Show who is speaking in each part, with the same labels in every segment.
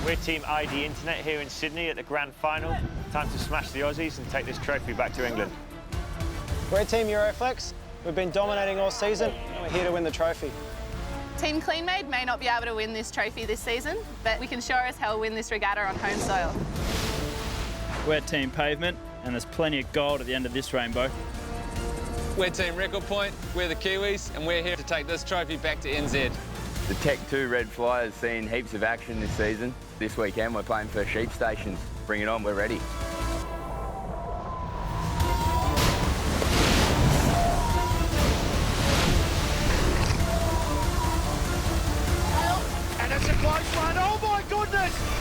Speaker 1: We're Team ID Internet here in Sydney at the Grand Final. Time to smash the Aussies and take this trophy back to England.
Speaker 2: We're Team Euroflex. We've been dominating all season and we're here to win the trophy.
Speaker 3: Team CleanMade may not be able to win this trophy this season, but we can sure as hell win this regatta on home soil.
Speaker 4: We're Team Pavement, and there's plenty of gold at the end of this rainbow.
Speaker 5: We're Team Record Point, we're the Kiwis, and we're here to take this trophy back to NZ.
Speaker 6: The Tech 2 Red Fly has seen heaps of action this season. This weekend we're playing for sheep stations. Bring it on, we're ready.
Speaker 1: And it's a close one, oh my goodness!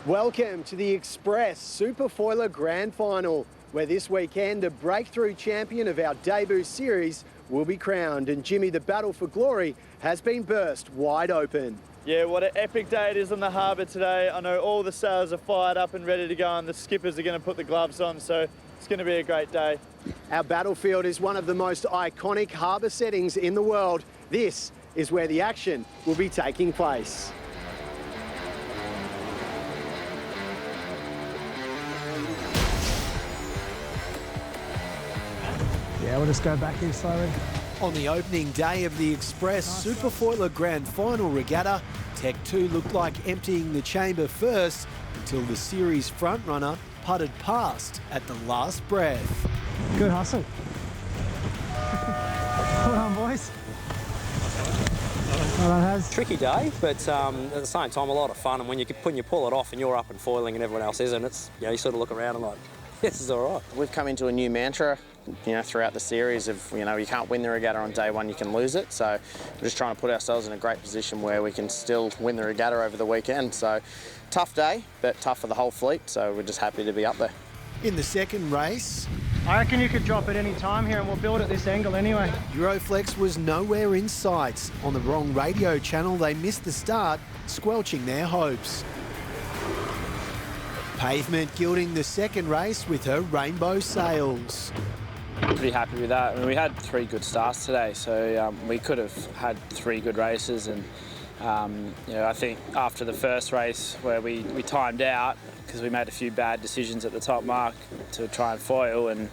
Speaker 7: Welcome to the Express Superfoiler Grand Final, where this weekend a breakthrough champion of our debut series will be crowned, and Jimmy, the battle for glory has been burst wide open.
Speaker 4: Yeah, what an epic day it is on the harbour today. I know all the sails are fired up and ready to go, and the skippers are going to put the gloves on, so it's going to be a great day.
Speaker 7: Our battlefield is one of the most iconic harbour settings in the world. This is where the action will be taking place.
Speaker 8: Yeah, we'll just go back here slowly.
Speaker 9: On the opening day of the Express Superfoiler Grand Final Regatta, Tech 2 looked like emptying the chamber first until the series frontrunner putted past at the last breath.
Speaker 8: Good hustle. Hold on, boys. Well, that has.
Speaker 10: Tricky day, but at the same time a lot of fun. And when you pull it off and you're up and foiling and everyone else isn't, it's, you know, you sort of look around and like, this is all right.
Speaker 2: We've come into a new mantra, you know, throughout the series of, you know, you can't win the regatta on day one, you can lose it. So we're just trying to put ourselves in a great position where we can still win the regatta over the weekend. So tough day, but tough for the whole fleet. So we're just happy to be up there.
Speaker 9: In the second race,
Speaker 8: I reckon you could drop at any time here and we'll build at this angle anyway.
Speaker 9: Euroflex was nowhere in sight. On the wrong radio channel, they missed the start, squelching their hopes. Pavement gilding the second race with her rainbow sails.
Speaker 4: Pretty happy with that. I mean, we had 3 good starts today, so we could have had 3 good races. And you know, I think after the first race where we timed out because we made a few bad decisions at the top mark to try and foil, and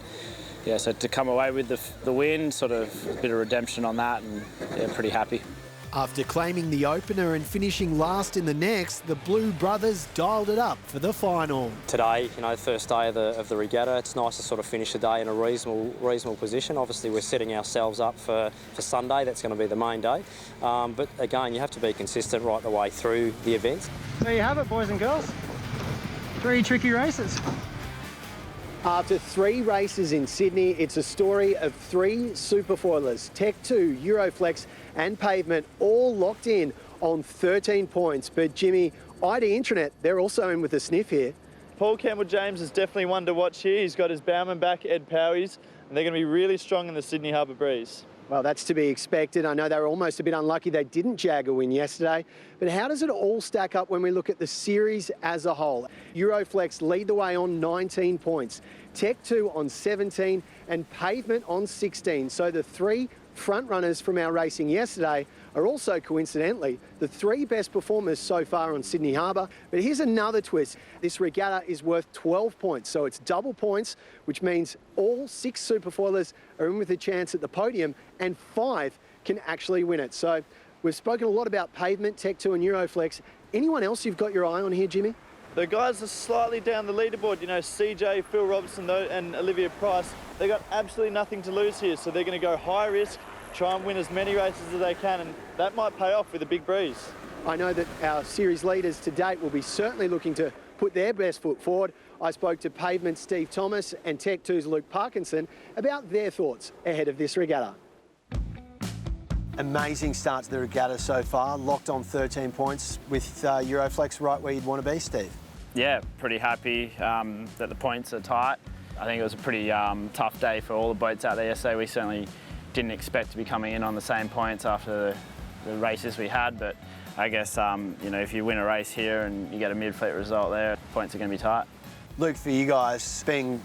Speaker 4: yeah, so to come away with the win, sort of a bit of redemption on that, and yeah, pretty happy.
Speaker 9: After claiming the opener and finishing last in the next, the Blue Brothers dialed it up for the final.
Speaker 10: Today, you know, first day of the regatta, it's nice to sort of finish the day in a reasonable position. Obviously, we're setting ourselves up for Sunday. That's going to be the main day. But again, you have to be consistent right the way through the events.
Speaker 8: There you have it, boys and girls. 3 tricky races.
Speaker 7: After 3 races in Sydney, it's a story of 3 Superfoilers, Tech 2, Euroflex and Pavement, all locked in on 13 points. But Jimmy, ID Intranet, they're also in with a sniff here.
Speaker 4: Paul Campbell-James is definitely one to watch here. He's got his bowman back, Ed Powies, and they're going to be really strong in the Sydney Harbour breeze.
Speaker 7: Well, that's to be expected. I know they were almost a bit unlucky they didn't jag a win yesterday. But how does it all stack up when we look at the series as a whole? Euroflex lead the way on 19 points, Tech 2 on 17 and Pavement on 16. So the 3 front runners from our racing yesterday are also coincidentally the 3 best performers so far on Sydney Harbour. But here's another twist. This regatta is worth 12 points, so it's double points, which means all 6 Superfoilers are in with a chance at the podium and 5 can actually win it. So We've spoken a lot about pavement, Tech 2 and Euroflex. Anyone else you've got your eye on here, Jimmy?
Speaker 11: The guys are slightly down the leaderboard, you know, CJ, Phil Robertson and Olivia Price. They got absolutely nothing to lose here, so they're going to go high risk, try and win as many races as they can, and that might pay off with a big breeze.
Speaker 7: I know that our series leaders to date will be certainly looking to put their best foot forward. I spoke to Pavement Steve Thomas and Tech 2's Luke Parkinson about their thoughts ahead of this regatta. Amazing start to the regatta so far, locked on 13 points with Euroflex right where you'd want to be, Steve.
Speaker 4: Yeah, pretty happy that the points are tight. I think it was a pretty tough day for all the boats out there yesterday. We certainly didn't expect to be coming in on the same points after the races we had, but I guess you know, if you win a race here and you get a mid-fleet result there, points are going to be tight.
Speaker 7: Luke, for you guys, being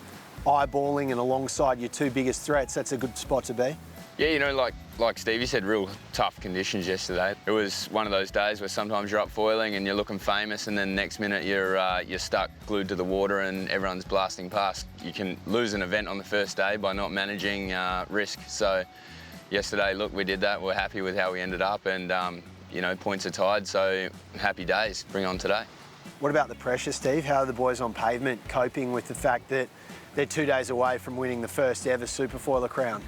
Speaker 7: eyeballing and alongside your two biggest threats, that's a good spot to be.
Speaker 6: Yeah, you know, like Stevie said, real tough conditions yesterday. It was one of those days where sometimes you're up foiling and you're looking famous, and then next minute you're stuck glued to the water and everyone's blasting past. You can lose an event on the first day by not managing risk. So yesterday, look, we did that. We're happy with how we ended up, and you know, points are tied, so happy days. Bring on today.
Speaker 7: What about the pressure, Steve? How are the boys on pavement coping with the fact that they're 2 days away from winning the first ever Superfoiler crown?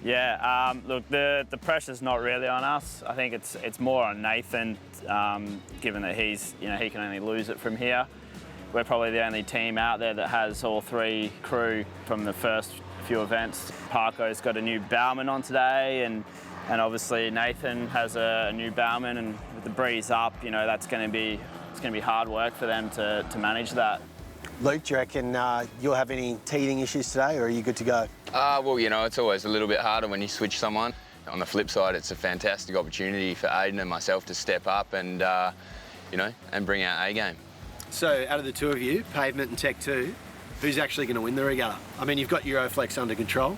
Speaker 4: Yeah, look, the pressure's not really on us. I think it's more on Nathan, given that he can only lose it from here. We're probably the only team out there that has all three crew from the first few events. Parko's got a new bowman on today, and obviously Nathan has a new bowman, and with the breeze up, you know, it's going to be hard work for them to manage that.
Speaker 7: Luke, do you reckon you'll have any teething issues today, or are you good to go?
Speaker 6: Well, you know, it's always a little bit harder when you switch someone. On the flip side, it's a fantastic opportunity for Aiden and myself to step up and, you know, and bring our A game.
Speaker 7: So, out of the two of you, Pavement and Tech 2, who's actually going to win the regatta? I mean, you've got Euroflex under control.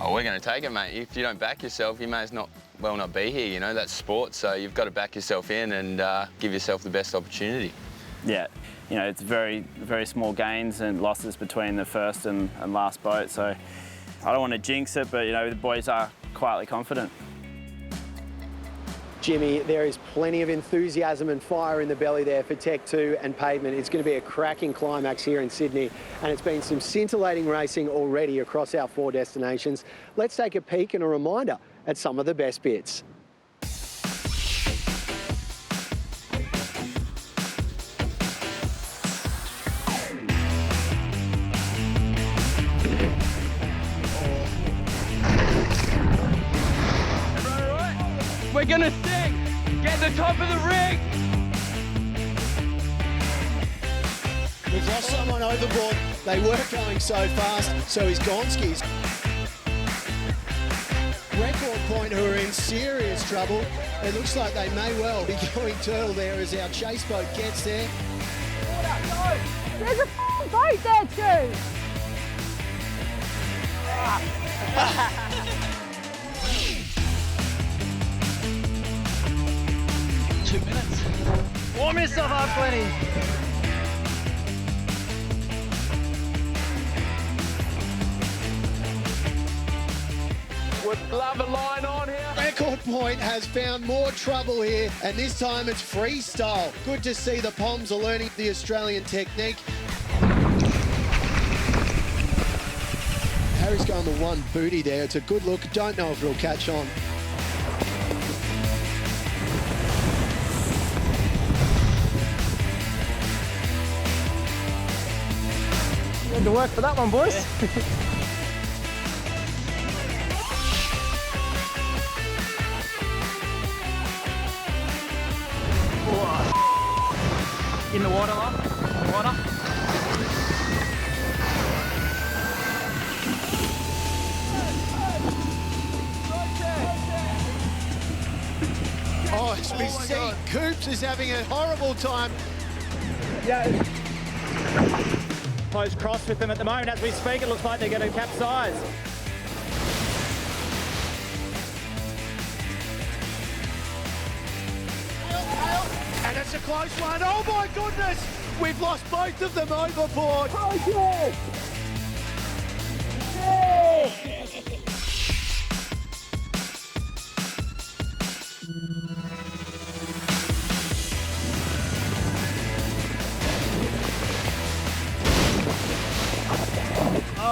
Speaker 6: Oh, we're going to take it, mate. If you don't back yourself, you may as not be here, you know, that's sport, so you've got to back yourself in and give yourself the best opportunity.
Speaker 4: Yeah, you know, it's very, very small gains and losses between the first and last boat, so I don't want to jinx it, but, you know, the boys are quietly confident. Jimmy,
Speaker 7: there is plenty of enthusiasm and fire in the belly there for Tech 2 and Pavement. It's going to be a cracking climax here in Sydney, and it's been some scintillating racing already across our 4 destinations. Let's take a peek and a reminder at some of the best bits.
Speaker 5: We're gonna stick! Get the top of the rig!
Speaker 9: We've lost someone overboard. They were going so fast, so is Gonski's. Record Point, who are in serious trouble. It looks like they may well be going turtle there as our chase boat gets there.
Speaker 12: There's a boat there too!
Speaker 8: 2 minutes. Warm yourself up, plenty.
Speaker 5: Would love a line on here.
Speaker 9: Record Point has found more trouble here, and this time it's freestyle. Good to see the Poms are learning the Australian technique. Harry's going the one booty there. It's a good look. Don't know if it'll catch on.
Speaker 8: You had to work for that one, boys. Yeah. In the water, love. Water.
Speaker 9: Oh, as we see, Coops is having a horrible time.
Speaker 8: Yeah. Close cross with them at the moment. As we speak, it looks like they're going to capsize.
Speaker 9: And it's a close one. Oh my goodness! We've lost both of them overboard.
Speaker 12: Oh, yes!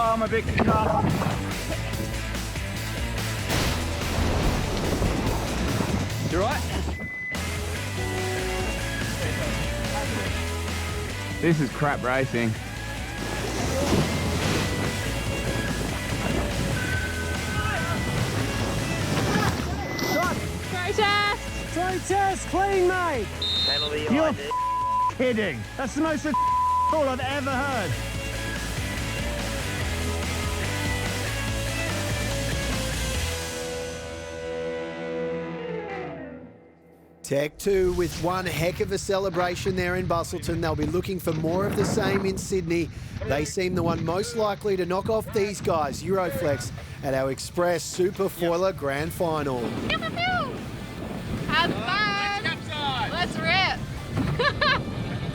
Speaker 8: Oh, I'm a bit cut.
Speaker 5: You right?
Speaker 8: This is crap racing.
Speaker 12: Protest!
Speaker 8: Protest, clean, mate! You're kidding. That's the most call I've ever heard.
Speaker 9: Tech 2 with one heck of a celebration there in Bustleton. They'll be looking for more of the same in Sydney. They seem the one most likely to knock off these guys, Euroflex, at our Express Superfoiler Grand Final.
Speaker 3: Pew, pew, pew. Have fun! Let's rip!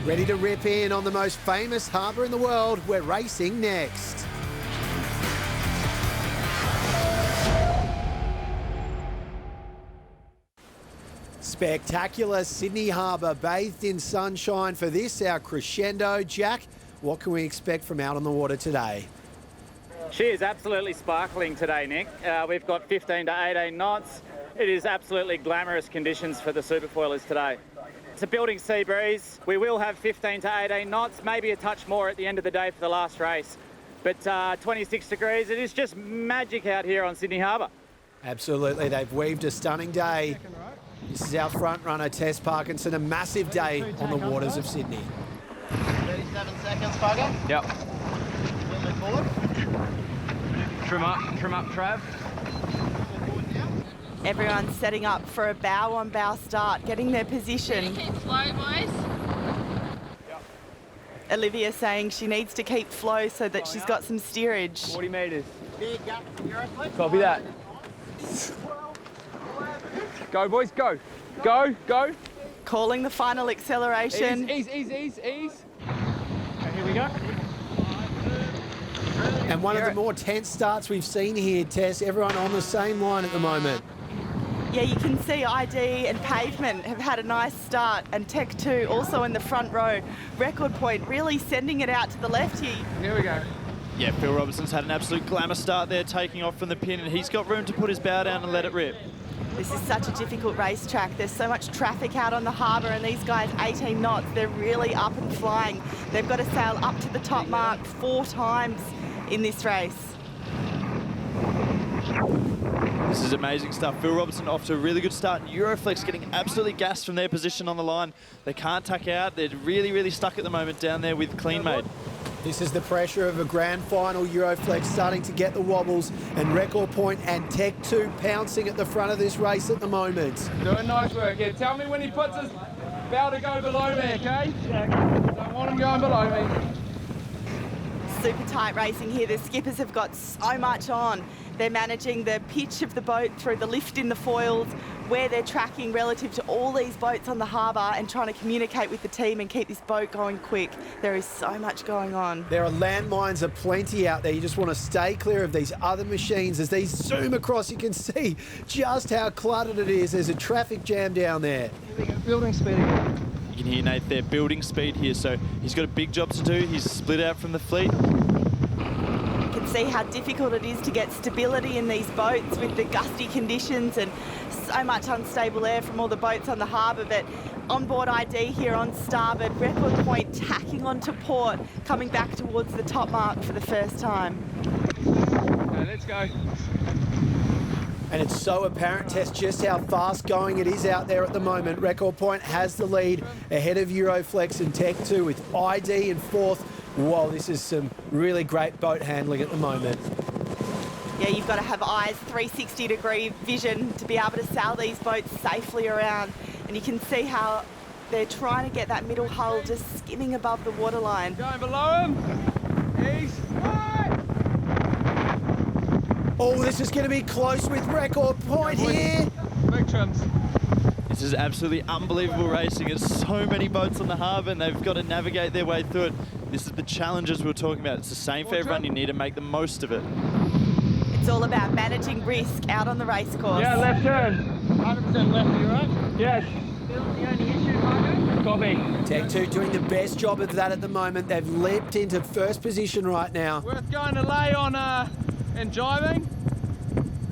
Speaker 9: Ready to rip in on the most famous harbour in the world. We're racing next. Spectacular Sydney Harbour, bathed in sunshine for this, our crescendo. Jack, what can we expect from out on the water today?
Speaker 13: She is absolutely sparkling today, Nick. We've got 15 to 18 knots. It is absolutely glamorous conditions for the Superfoilers today. It's a building sea breeze. We will have 15 to 18 knots, maybe a touch more at the end of the day for the last race. But 26 degrees, it is just magic out here on Sydney Harbour.
Speaker 9: Absolutely, they've weaved a stunning day. This is our front runner, Tess Parkinson, a massive day on the waters of Sydney.
Speaker 11: 37 seconds, Bugger.
Speaker 5: Yep.
Speaker 11: A little bit forward.
Speaker 5: Trim up, Trav.
Speaker 14: Everyone's setting up for a bow-on-bow start, getting their position.
Speaker 3: Keep flow, boys.
Speaker 14: Olivia saying she needs to keep flow so that she's got some steerage.
Speaker 5: 40 metres.
Speaker 11: Big gap from Euroflex.
Speaker 5: Copy that. Go, boys, go. Go, go.
Speaker 14: Calling the final acceleration.
Speaker 5: Ease. Okay, here we go.
Speaker 9: And one of the more tense starts we've seen here, Tess. Everyone on the same line at the moment.
Speaker 14: Yeah, you can see ID and Pavement have had a nice start, and Tech 2 also in the front row. Record Point really sending it out to the left here.
Speaker 5: Here we go.
Speaker 11: Yeah, Phil Robertson's had an absolute glamour start there, taking off from the pin, and he's got room to put his bow down and let it rip.
Speaker 14: This is such a difficult racetrack. There's so much traffic out on the harbour, and these guys, 18 knots, they're really up and flying. They've got to sail up to the top mark 4 times in this race.
Speaker 11: This is amazing stuff. Phil Robertson off to a really good start, and Euroflex getting absolutely gassed from their position on the line. They can't tuck out. They're really stuck at the moment down there with Clean Made.
Speaker 9: This is the pressure of a grand final. Euroflex starting to get the wobbles, and Record Point and Tech 2 pouncing at the front of this race at the moment.
Speaker 5: Doing nice work here. Tell me when he puts his bow to go below me, okay? Don't want him going below me.
Speaker 14: Super tight racing here. The skippers have got so much on. They're managing the pitch of the boat through the lift in the foils, where they're tracking relative to all these boats on the harbour, and trying to communicate with the team and keep this boat going quick. There is so much going on.
Speaker 9: There are landmines aplenty out there. You just want to stay clear of these other machines. As these zoom across, you can see just how cluttered it is. There's a traffic jam down there.
Speaker 8: Building speed again.
Speaker 11: You can hear Nate there, building speed here, so he's got a big job to do. He's split out from the fleet.
Speaker 14: You can see how difficult it is to get stability in these boats with the gusty conditions and so much unstable air from all the boats on the harbour. But onboard ID here on starboard, Record Point tacking onto port, coming back towards the top mark for the first time.
Speaker 5: Okay, let's go.
Speaker 9: And it's so apparent, Tess, just how fast going it is out there at the moment. Record Point has the lead ahead of Euroflex and Tech 2 with ID in 4th. Whoa, this is some really great boat handling at the moment.
Speaker 14: Yeah, you've got to have eyes, 360-degree vision to be able to sail these boats safely around. And you can see how they're trying to get that middle hull just skimming above the waterline.
Speaker 5: Going below him. Ease.
Speaker 9: Oh, this is going to be close with Record Point here.
Speaker 5: Big trims.
Speaker 11: This is absolutely unbelievable racing. There's so many boats on the harbour, and they've got to navigate their way through it. This is the challenges we were talking about. It's the same for everyone. You need to make the most of it.
Speaker 14: It's all about managing risk out on the race course.
Speaker 5: Yeah, left turn.
Speaker 11: 100% left, you right?
Speaker 5: Yes. Copy.
Speaker 9: Tech 2 doing the best job of that at the moment. They've leapt into first position right now.
Speaker 5: Worth going to lay on and driving.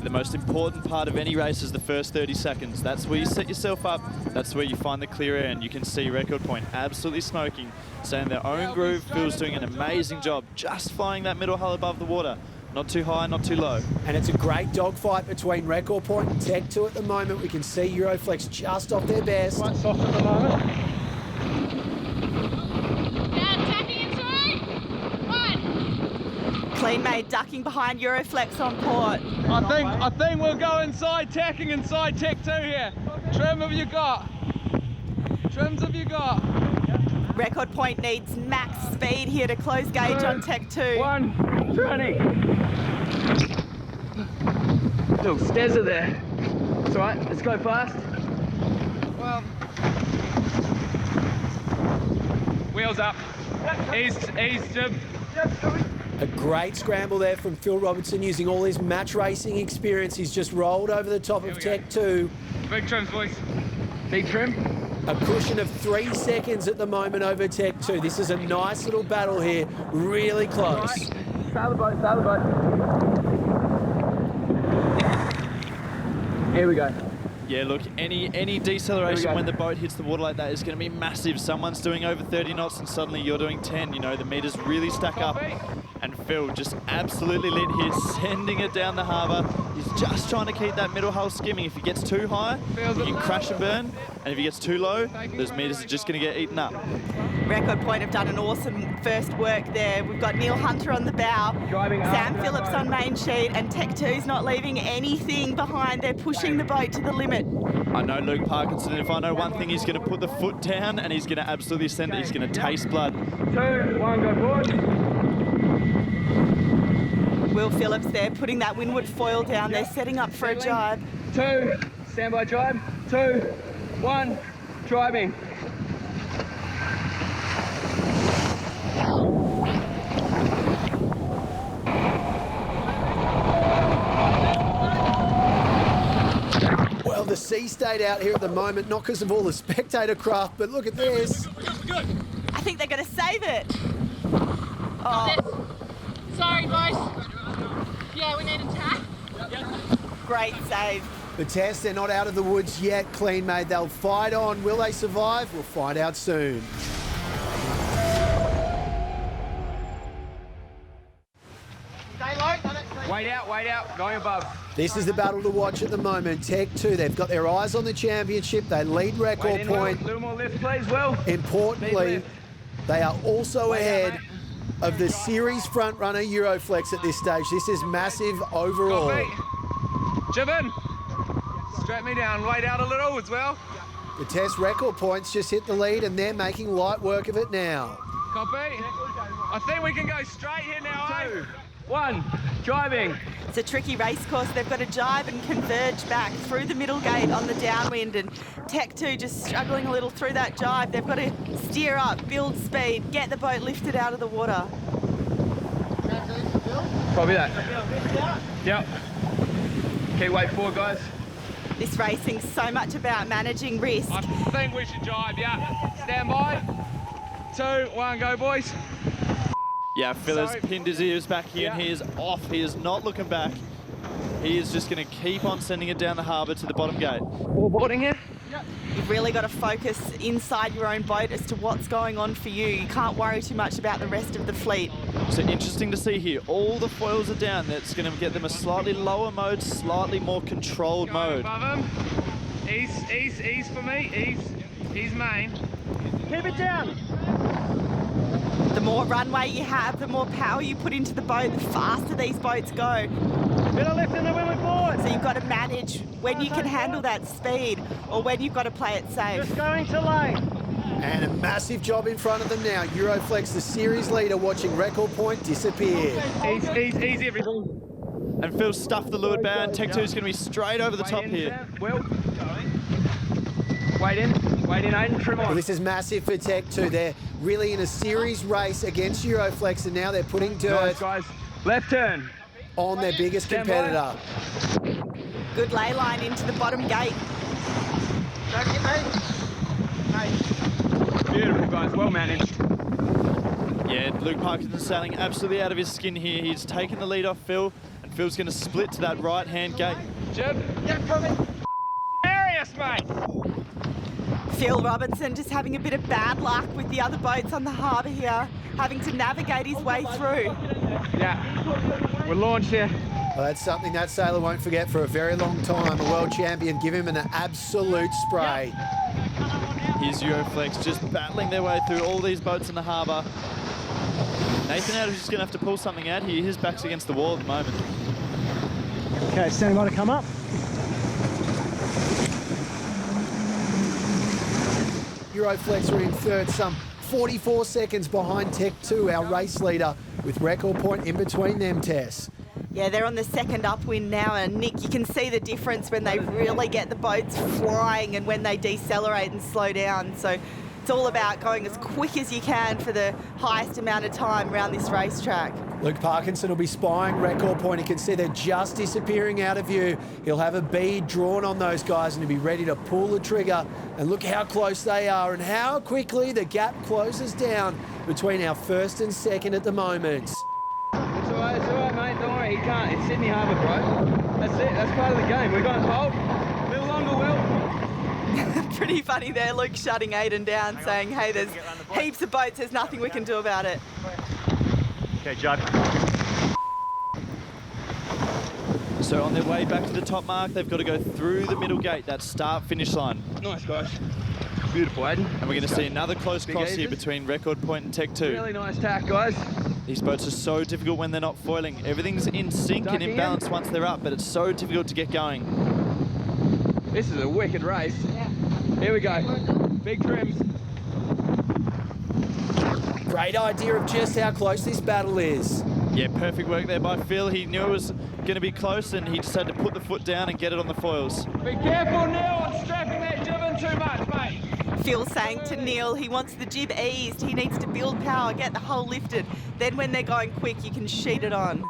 Speaker 11: The most important part of any race is the first 30 seconds. That's where you set yourself up. That's where you find the clear air, and you can see Record Point absolutely smoking, staying in their own groove. Phil's doing an amazing job just flying that middle hull above the water. Not too high, not too low.
Speaker 9: And it's a great dogfight between Record Point and Tech 2 at the moment. We can see Euroflex just off their best.
Speaker 5: Quite soft at the moment.
Speaker 14: Clean made ducking behind Euroflex on port.
Speaker 5: I think we'll go inside, tacking inside Tech 2 here. Trim have you got? Trims have you got?
Speaker 14: Record Point needs max speed here to close gauge on Tech 2.
Speaker 5: 120. Little stairs are there. It's all right, let's go fast. Well, wheels up. Ease, Jim.
Speaker 9: A great scramble there from Phil Robertson using all his match racing experience. He's just rolled over the top of Tech 2.
Speaker 5: Big trims, boys. Big trim.
Speaker 9: A cushion of 3 seconds at the moment over Tech 2. This is a nice little battle here, really close.
Speaker 5: Sail the boat, sail the boat. Here we go.
Speaker 11: Yeah, look, any deceleration when the boat hits the water like that is going to be massive. Someone's doing over 30 knots and suddenly you're doing 10. You know, the meters really stack up. And Phil just absolutely lit here, sending it down the harbour. He's just trying to keep that middle hull skimming. If he gets too high, he can crash and burn. And if he gets too low, those meters are just going to get eaten up.
Speaker 14: Record Point have done an awesome first work there. We've got Neil Hunter on the bow, Sam Phillips on main sheet, and Tech 2's not leaving anything behind. They're pushing the boat to the limit.
Speaker 11: I know Luke Parkinson, if I know one thing, he's going to put the foot down and he's going to absolutely send it. He's going to taste blood.
Speaker 5: 2, 1, go forward.
Speaker 14: Will Phillips there putting that windward foil down. They're setting up for a jibe.
Speaker 5: 2, standby jibe. 2, 1, driving.
Speaker 9: Well, the sea stayed out here at the moment, not because of all the spectator craft, but look at this.
Speaker 14: I think they're going to save it. Oh.
Speaker 12: Sorry, boys. Yeah, we need a tack.
Speaker 14: Great save.
Speaker 9: The test, they're not out of the woods yet. Clean made, they'll fight on. Will they survive? We'll find out soon.
Speaker 5: Wait out, going above.
Speaker 9: This is the battle to watch at the moment. Tech 2, they've got their eyes on the championship. They lead Record Point.
Speaker 5: A little more lift, please, Will.
Speaker 9: Importantly, they are also ahead of the series front runner Euroflex at this stage. This is massive overall.
Speaker 5: Jibbin, strap me down, wait out a little as well.
Speaker 9: The test Record Points just hit the lead and they're making light work of it now.
Speaker 5: Copy. I think we can go straight here now. 2, 1, driving.
Speaker 14: It's a tricky race course. They've got to jibe and converge back through the middle gate on the downwind, and Tech 2 just struggling a little through that jibe. They've got to steer up, build speed, get the boat lifted out of the water.
Speaker 5: Copy that. Yep. Keep weight forward, guys.
Speaker 14: This racing's so much about managing risk.
Speaker 5: I think we should jibe, yeah. Stand by. 2, 1, go, boys.
Speaker 11: Yeah, Phil has pinned his ears back here and he is off. He is not looking back. He is just going to keep on sending it down the harbour to the bottom gate.
Speaker 5: All boarding here?
Speaker 14: Yep. You've really got to focus inside your own boat as to what's going on for you. You can't worry too much about the rest of the fleet.
Speaker 11: So interesting to see here. All the foils are down. That's going to get them a slightly lower mode, slightly more controlled mode.
Speaker 5: Above him. Ease for me. Ease main. Keep it down.
Speaker 14: The more runway you have, the more power you put into the boat, the faster these boats go.
Speaker 5: Bit of lift in the windward forward.
Speaker 14: So you've got to manage when you can handle that speed or when you've got to play it safe.
Speaker 5: Just going to lane.
Speaker 9: And a massive job in front of them now. Euroflex, the series leader, watching Record Point disappear.
Speaker 5: Ease everything.
Speaker 11: And Phil stuffed the leeward bow, and Tech 2 is going to be straight over the top here.
Speaker 5: Will. Wait in, Aiden, trim on.
Speaker 9: Well, this is massive for Tech 2. They're really in a series race against Euroflex, and now they're putting dirt
Speaker 5: guys. Left turn.
Speaker 9: On their biggest competitor.
Speaker 14: Good ley line into the bottom gate.
Speaker 5: guys, well managed.
Speaker 11: Yeah, Luke Parkinson's sailing absolutely out of his skin here. He's taken the lead off Phil, and Phil's going to split to that right-hand gate.
Speaker 5: Jim, yeah, coming. Arius, mate.
Speaker 14: Phil Robinson just having a bit of bad luck with the other boats on the harbour here, having to navigate his way through.
Speaker 5: Yeah, we're launched here.
Speaker 9: Well, that's something that sailor won't forget for a very long time. A world champion, give him an absolute spray.
Speaker 11: Here's Euroflex just battling their way through all these boats in the harbour. Nathan Adams is going to have to pull something out here. His back's against the wall at the moment.
Speaker 8: Okay, standing by to come up.
Speaker 9: Euroflex are in third, some 44 seconds behind Tech 2, our race leader, with record point in between them, Tess.
Speaker 14: Yeah, they're on the second upwind now, and Nick, you can see the difference when they really get the boats flying and when they decelerate and slow down. So it's all about going as quick as you can for the highest amount of time around this racetrack.
Speaker 9: Luke Parkinson will be spying record point. You can see they're just disappearing out of view. He'll have a bead drawn on those guys and he'll be ready to pull the trigger. And look how close they are and how quickly the gap closes down between our first and second at the moment.
Speaker 5: It's all right, mate. Don't worry, he can't. It's Sydney Harbour, bro. That's it. That's part of the game. We're going to hold. A little longer, Will.
Speaker 14: Pretty funny there, Luke shutting Aiden down, saying, hey, there's heaps of boats, there's nothing we can do about it.
Speaker 1: Okay, Judd.
Speaker 11: So on their way back to the top mark, they've got to go through the middle gate, that start-finish line.
Speaker 5: Nice, guys. Beautiful, Aiden.
Speaker 11: And we're going to see another close cross here between Record Point and Tech 2.
Speaker 5: Really nice tack, guys.
Speaker 11: These boats are so difficult when they're not foiling. Everything's in sync and in balance once they're up, but it's so difficult to get going.
Speaker 5: This is a wicked race. Yeah. Here we go. Big trims.
Speaker 9: Great idea of just how close this battle is.
Speaker 11: Yeah, perfect work there by Phil. He knew it was going to be close and he just had to put the foot down and get it on the foils.
Speaker 5: Be careful, Neil, on strapping that jib in too much, mate.
Speaker 14: Phil saying to Neil he wants the jib eased, he needs to build power, get the hull lifted. Then when they're going quick, you can sheet it on.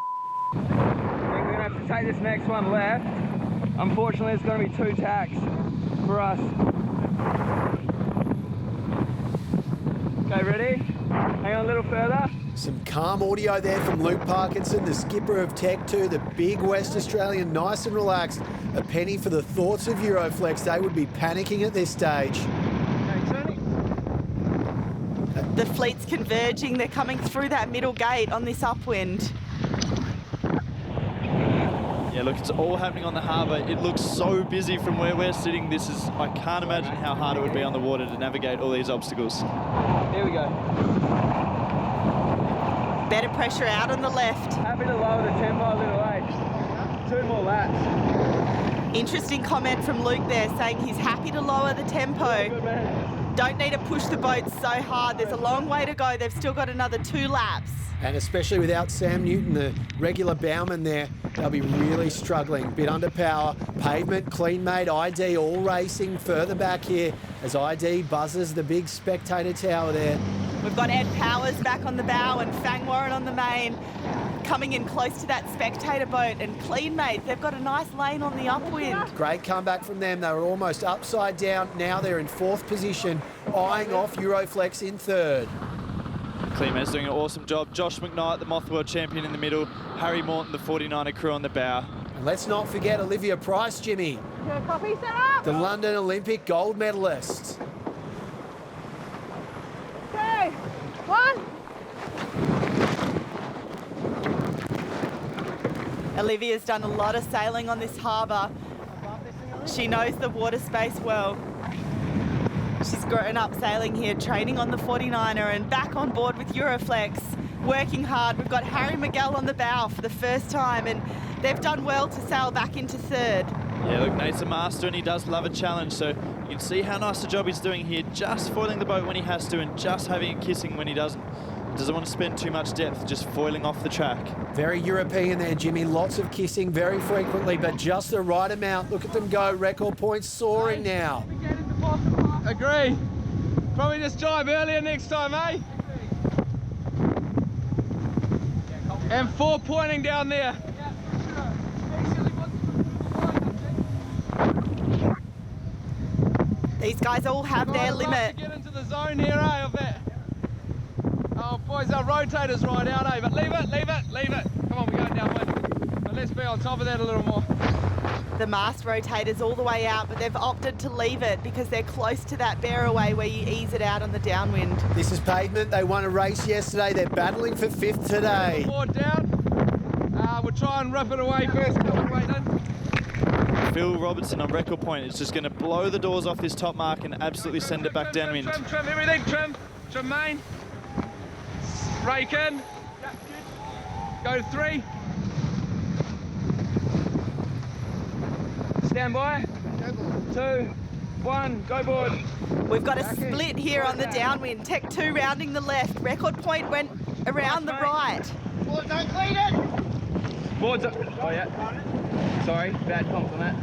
Speaker 5: I think we're going to have to take this next one left. Unfortunately, it's going to be 2 tacks for us. Okay, ready? Hang on a little further.
Speaker 9: Some calm audio there from Luke Parkinson, the skipper of Tech 2, the big West Australian, nice and relaxed. A penny for the thoughts of Euroflex. They would be panicking at this stage.
Speaker 14: The fleet's converging, they're coming through that middle gate on this upwind.
Speaker 11: Yeah, look, it's all happening on the harbour. It looks so busy from where we're sitting. I can't imagine how hard it would be on the water to navigate all these obstacles.
Speaker 5: Here we go.
Speaker 14: Better pressure out on the left.
Speaker 5: Happy to lower the tempo a little, 2 more laps.
Speaker 14: Interesting comment from Luke there, saying he's happy to lower the tempo.
Speaker 5: Good man.
Speaker 14: Don't need to push the boat so hard. There's a long way to go. They've still got another 2 laps.
Speaker 9: And especially without Sam Newton, the regular bowman there, they'll be really struggling. Bit under power. Pavement, clean-made, ID all racing further back here as ID buzzes the big spectator tower there.
Speaker 14: We've got Ed Powers back on the bow and Fang Warren on the main, coming in close to that spectator boat, and clean-made. They've got a nice lane on the upwind.
Speaker 9: Great comeback from them. They were almost upside down. Now they're in 4th position, eyeing off Euroflex in 3rd.
Speaker 11: Cleanmade's doing an awesome job. Josh McKnight, the Moth World Champion in the middle. Harry Morton, the 49er crew on the bow.
Speaker 9: And let's not forget Olivia Price, Jimmy.
Speaker 12: Copy, set up.
Speaker 9: The London Olympic gold medalist.
Speaker 12: 2, 1.
Speaker 14: Olivia's done a lot of sailing on this harbour. She knows the water space well. She's grown up sailing here, training on the 49er and back on board with Euroflex, working hard. We've got Harry Miguel on the bow for the first time and they've done well to sail back into 3rd.
Speaker 11: Yeah, look, Nate's a master and he does love a challenge, so you can see how nice a job he's doing here, just foiling the boat when he has to and just having it kissing when he doesn't. Doesn't want to spend too much depth, just foiling off the track.
Speaker 9: Very European there, Jimmy. Lots of kissing very frequently, but just the right amount. Look at them go. Record points soaring now.
Speaker 5: Agree. Probably just jibe earlier next time, eh? And 4 pointing down there.
Speaker 14: These guys all have their limit.
Speaker 5: Get into the zone here, eh, of that. Oh, boys, our rotator's right out, eh? But leave it. Come on, we're going downwind. But let's be on top of that a little more.
Speaker 14: The mast rotator's all the way out, but they've opted to leave it because they're close to that bearaway where you ease it out on the downwind.
Speaker 9: This is Pavement. They won a race yesterday. They're battling for 5th today.
Speaker 5: Board down. We'll try and rip it away first. Come on, Wayne. Phil Robertson on record point is just going to blow the doors off this top mark and absolutely send it back downwind.
Speaker 15: Trim everything, trim main. Rake in. Go to 3. Stand by. 2, 1, go board.
Speaker 14: We've got a split here on the downwind. Tech 2 rounding the left. Record point went around the right.
Speaker 15: Boards don't clean it. Boards up. Oh yeah. Sorry, bad comms on that.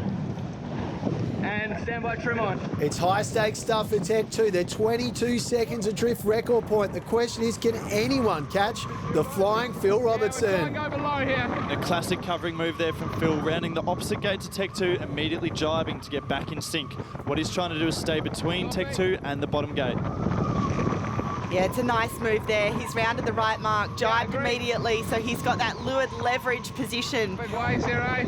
Speaker 15: And stand by, trim on.
Speaker 9: It's high stakes stuff for Tech 2. They're 22 seconds adrift record point. The question is, can anyone catch the flying Phil Robertson?
Speaker 15: Go below here.
Speaker 11: A classic covering move there from Phil, rounding the opposite gate to Tech 2, immediately jibing to get back in sync. What he's trying to do is stay between Tech 2 and the bottom gate.
Speaker 14: Yeah, it's a nice move there. He's rounded the right mark, jibed immediately, so he's got that lured leverage position.
Speaker 15: Big waves here, eh?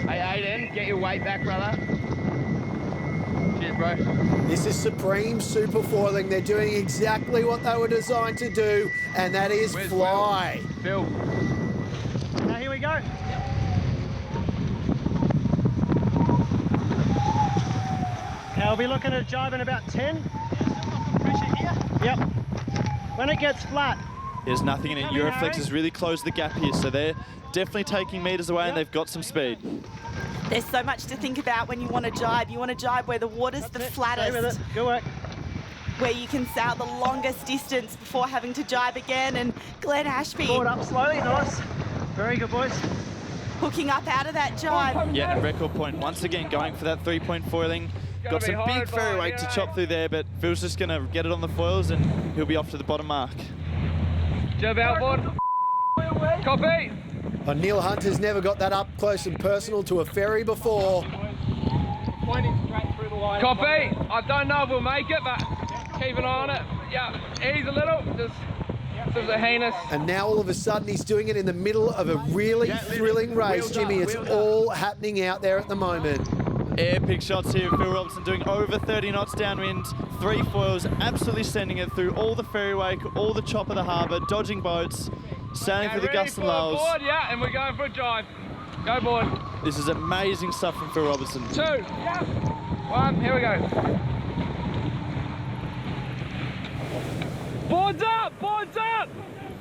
Speaker 15: Hey, Aiden, get your weight back, brother. Cheers, bro.
Speaker 9: This is supreme superfoiling. They're doing exactly what they were designed to do, and that is fly.
Speaker 15: Phil.
Speaker 8: Now here we go. Now we'll be looking at a jibe in about 10. Pressure here. Yep. When it gets flat.
Speaker 11: There's nothing in it. Euroflex has really closed the gap here, so they're definitely taking metres away and they've got some speed.
Speaker 14: There's so much to think about when you want to jibe. You want to jibe where the water's the flattest.
Speaker 8: Stay with it. Good work.
Speaker 14: Where you can sail the longest distance before having to jibe again. And Glenn Ashby.
Speaker 8: Board up slowly, nice. Very good, boys.
Speaker 14: Hooking up out of that jibe.
Speaker 11: Yeah, and record point once again going for that 3-point foiling. Got some big ferry weight to chop through there, but Phil's just going to get it on the foils and he'll be off to the bottom mark.
Speaker 15: Jump outboard. Copy.
Speaker 9: Neil Hunter's never got that up close and personal to a ferry before.
Speaker 15: Pointing straight through the line. Copy. I don't know if we'll make it, but keep an eye on it. Yeah, ease a little. Just a heinous.
Speaker 9: And now all of a sudden he's doing it in the middle of a really thrilling race, Jimmy. It's all happening out there at the moment.
Speaker 11: Epic shots here. Phil Robertson doing over 30 knots downwind. 3 foils, absolutely sending it through all the ferry wake, all the chop of the harbour, dodging boats, sailing through the gusts and lulls.
Speaker 15: Board, yeah, and we're going for a jibe. Go board.
Speaker 11: This is amazing stuff from Phil Robertson.
Speaker 15: 2, yeah. 1, here we go. Boards up, boards up,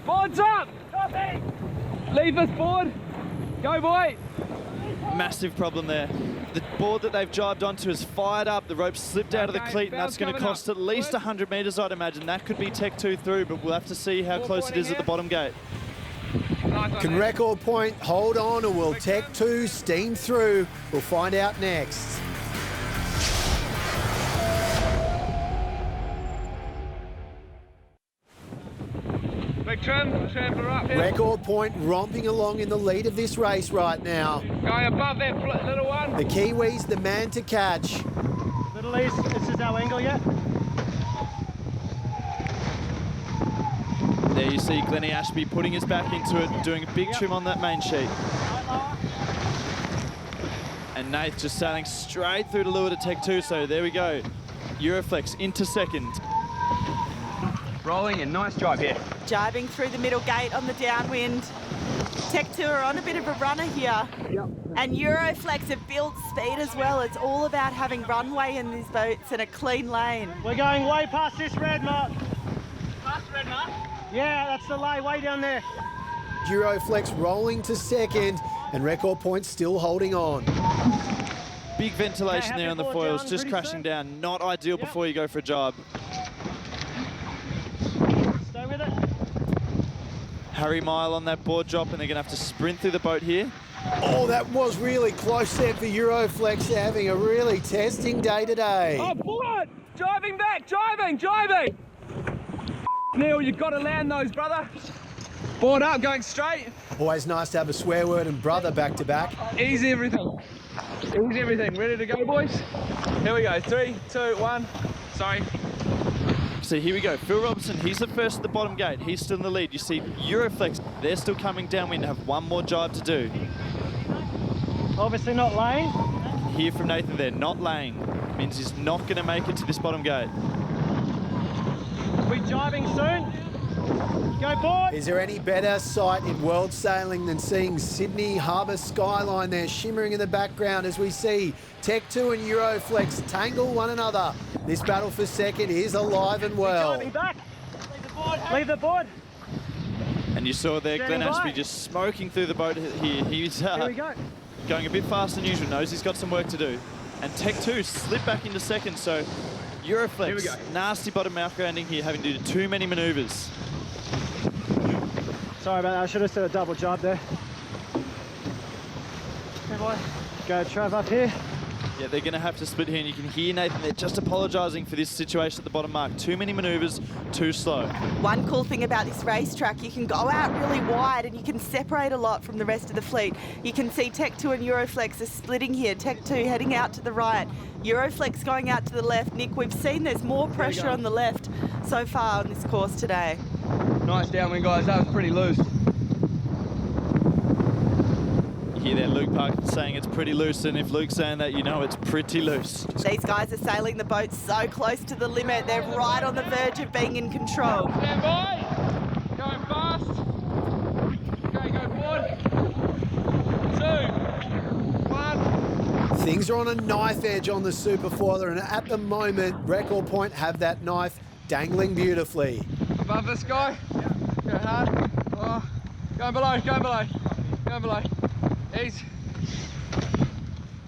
Speaker 15: boards up. Copy. Leave us board. Go boy.
Speaker 11: Massive problem there. The board that they've jibed onto is fired up. The rope slipped out of the cleat, and that's going to cost at least 100 metres, I'd imagine. That could be Tech 2 through, but we'll have to see how close it is at the bottom gate.
Speaker 9: Can record point hold on, or will Tech 2 steam through? We'll find out next.
Speaker 15: Big trim her up here.
Speaker 9: Record point romping along in the lead of this race right now.
Speaker 15: Going above that little one.
Speaker 9: The Kiwi's the man to catch.
Speaker 8: Little East, this is our angle yet.
Speaker 11: There you see Glennie Ashby putting his back into it, doing a big trim on that main sheet. And Nath just sailing straight through to lure to Tech 2, so there we go. Euroflex into second.
Speaker 15: Rolling and nice jibe here.
Speaker 14: Jibing through the middle gate on the downwind. Tech 2 are on a bit of a runner here.
Speaker 8: Yep.
Speaker 14: And Euroflex have built speed as well. It's all about having runway in these boats and a clean lane.
Speaker 8: We're going way past this red mark.
Speaker 15: Past red mark?
Speaker 8: Yeah, that's the lay way down there.
Speaker 9: Euroflex rolling to second, and record point still holding on.
Speaker 11: Big ventilation there on the foils, just crashing down. Not ideal before you go for a jibe.
Speaker 8: Stay with it.
Speaker 11: Harry Mile on that board drop, and they're going to have to sprint through the boat here.
Speaker 9: Oh, that was really close there for Euroflex. They're having a really testing day today.
Speaker 15: Oh, board! Jiving back, jiving! Neil, you've got to land those, brother. Board up, going straight.
Speaker 9: Always nice to have a swear word and brother back to back.
Speaker 15: Easy everything. Easy everything. Ready to go, boys? Here we go. 3, 2, 1. Sorry.
Speaker 5: So here we go. Phil Robertson, he's the first at the bottom gate. He's still in the lead. You see Euroflex, they're still coming downwind to have one more jibe to do.
Speaker 8: Obviously not lane.
Speaker 5: Hear from Nathan there, not lane. Means he's not going to make it to this bottom gate.
Speaker 8: We jibing soon? Go board!
Speaker 9: Is there any better sight in world sailing than seeing Sydney Harbour skyline there shimmering in the background as we see Tech 2 and Euroflex tangle one another. This battle for second is alive and well.
Speaker 8: Back. Leave the board.
Speaker 5: And you saw there Glenn Ashby just smoking through the boat here. He's
Speaker 8: Here we go.
Speaker 5: going a bit faster than usual. Knows he's got some work to do. And Tech 2 slipped back into second, so Euroflex, nasty bottom mouth grounding here, having to do too many manoeuvres.
Speaker 8: Sorry about that, I should have said a double job there. Okay, boy. Go Trav up here.
Speaker 5: Yeah, they're going to have to split here, and you can hear Nathan, they're just apologising for this situation at the bottom mark. Too many manoeuvres, too slow.
Speaker 14: One cool thing about this racetrack, you can go out really wide and you can separate a lot from the rest of the fleet. You can see Tech 2 and Euroflex are splitting here. Tech 2 heading out to the right, Euroflex going out to the left. Nick, we've seen there's more pressure on the left so far on this course today.
Speaker 15: Nice downwind, guys. That was pretty loose.
Speaker 5: You hear there Luke Park saying it's pretty loose, and if Luke's saying that, you know it's pretty loose.
Speaker 14: These guys are sailing the boat so close to the limit. They're right on the verge of being in control.
Speaker 15: Stand by. Going fast. Okay, go forward. 2, 1.
Speaker 9: Things are on a knife edge on the Superfoiler, and at the moment, Record Point have that knife dangling beautifully.
Speaker 15: Above this guy. Go hard. Oh. Going below, going below. Going below. Ease.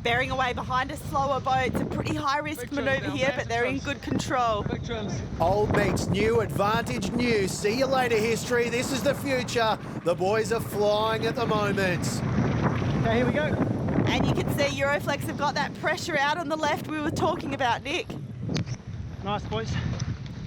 Speaker 14: Bearing away behind a slower boat. It's a pretty high-risk manoeuvre here, but they're in good control.
Speaker 15: Big trims.
Speaker 9: Old meets new, advantage new. See you later, history. This is the future. The boys are flying at the moment.
Speaker 8: Okay, here we go.
Speaker 14: And you can see Euroflex have got that pressure out on the left we were talking about, Nick.
Speaker 8: Nice, boys.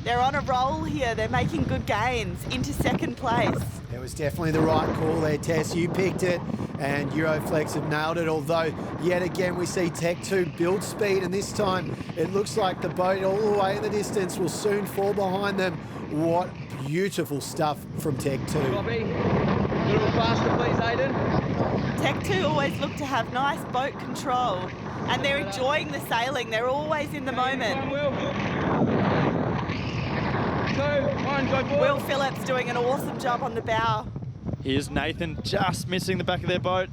Speaker 14: They're on a roll here. They're making good gains into second place.
Speaker 9: It was definitely the right call there, Tess. You picked it, and Euroflex have nailed it, although yet again we see Tech 2 build speed, and this time it looks like the boat all the way in the distance will soon fall behind them. What beautiful stuff from Tech 2.
Speaker 15: Bobby, a little faster, please, Aiden.
Speaker 14: Tech 2 always look to have nice boat control, and they're enjoying the sailing. They're always in the moment. Will Phillips doing an awesome job on the bow.
Speaker 5: Here's Nathan just missing the back of their boat.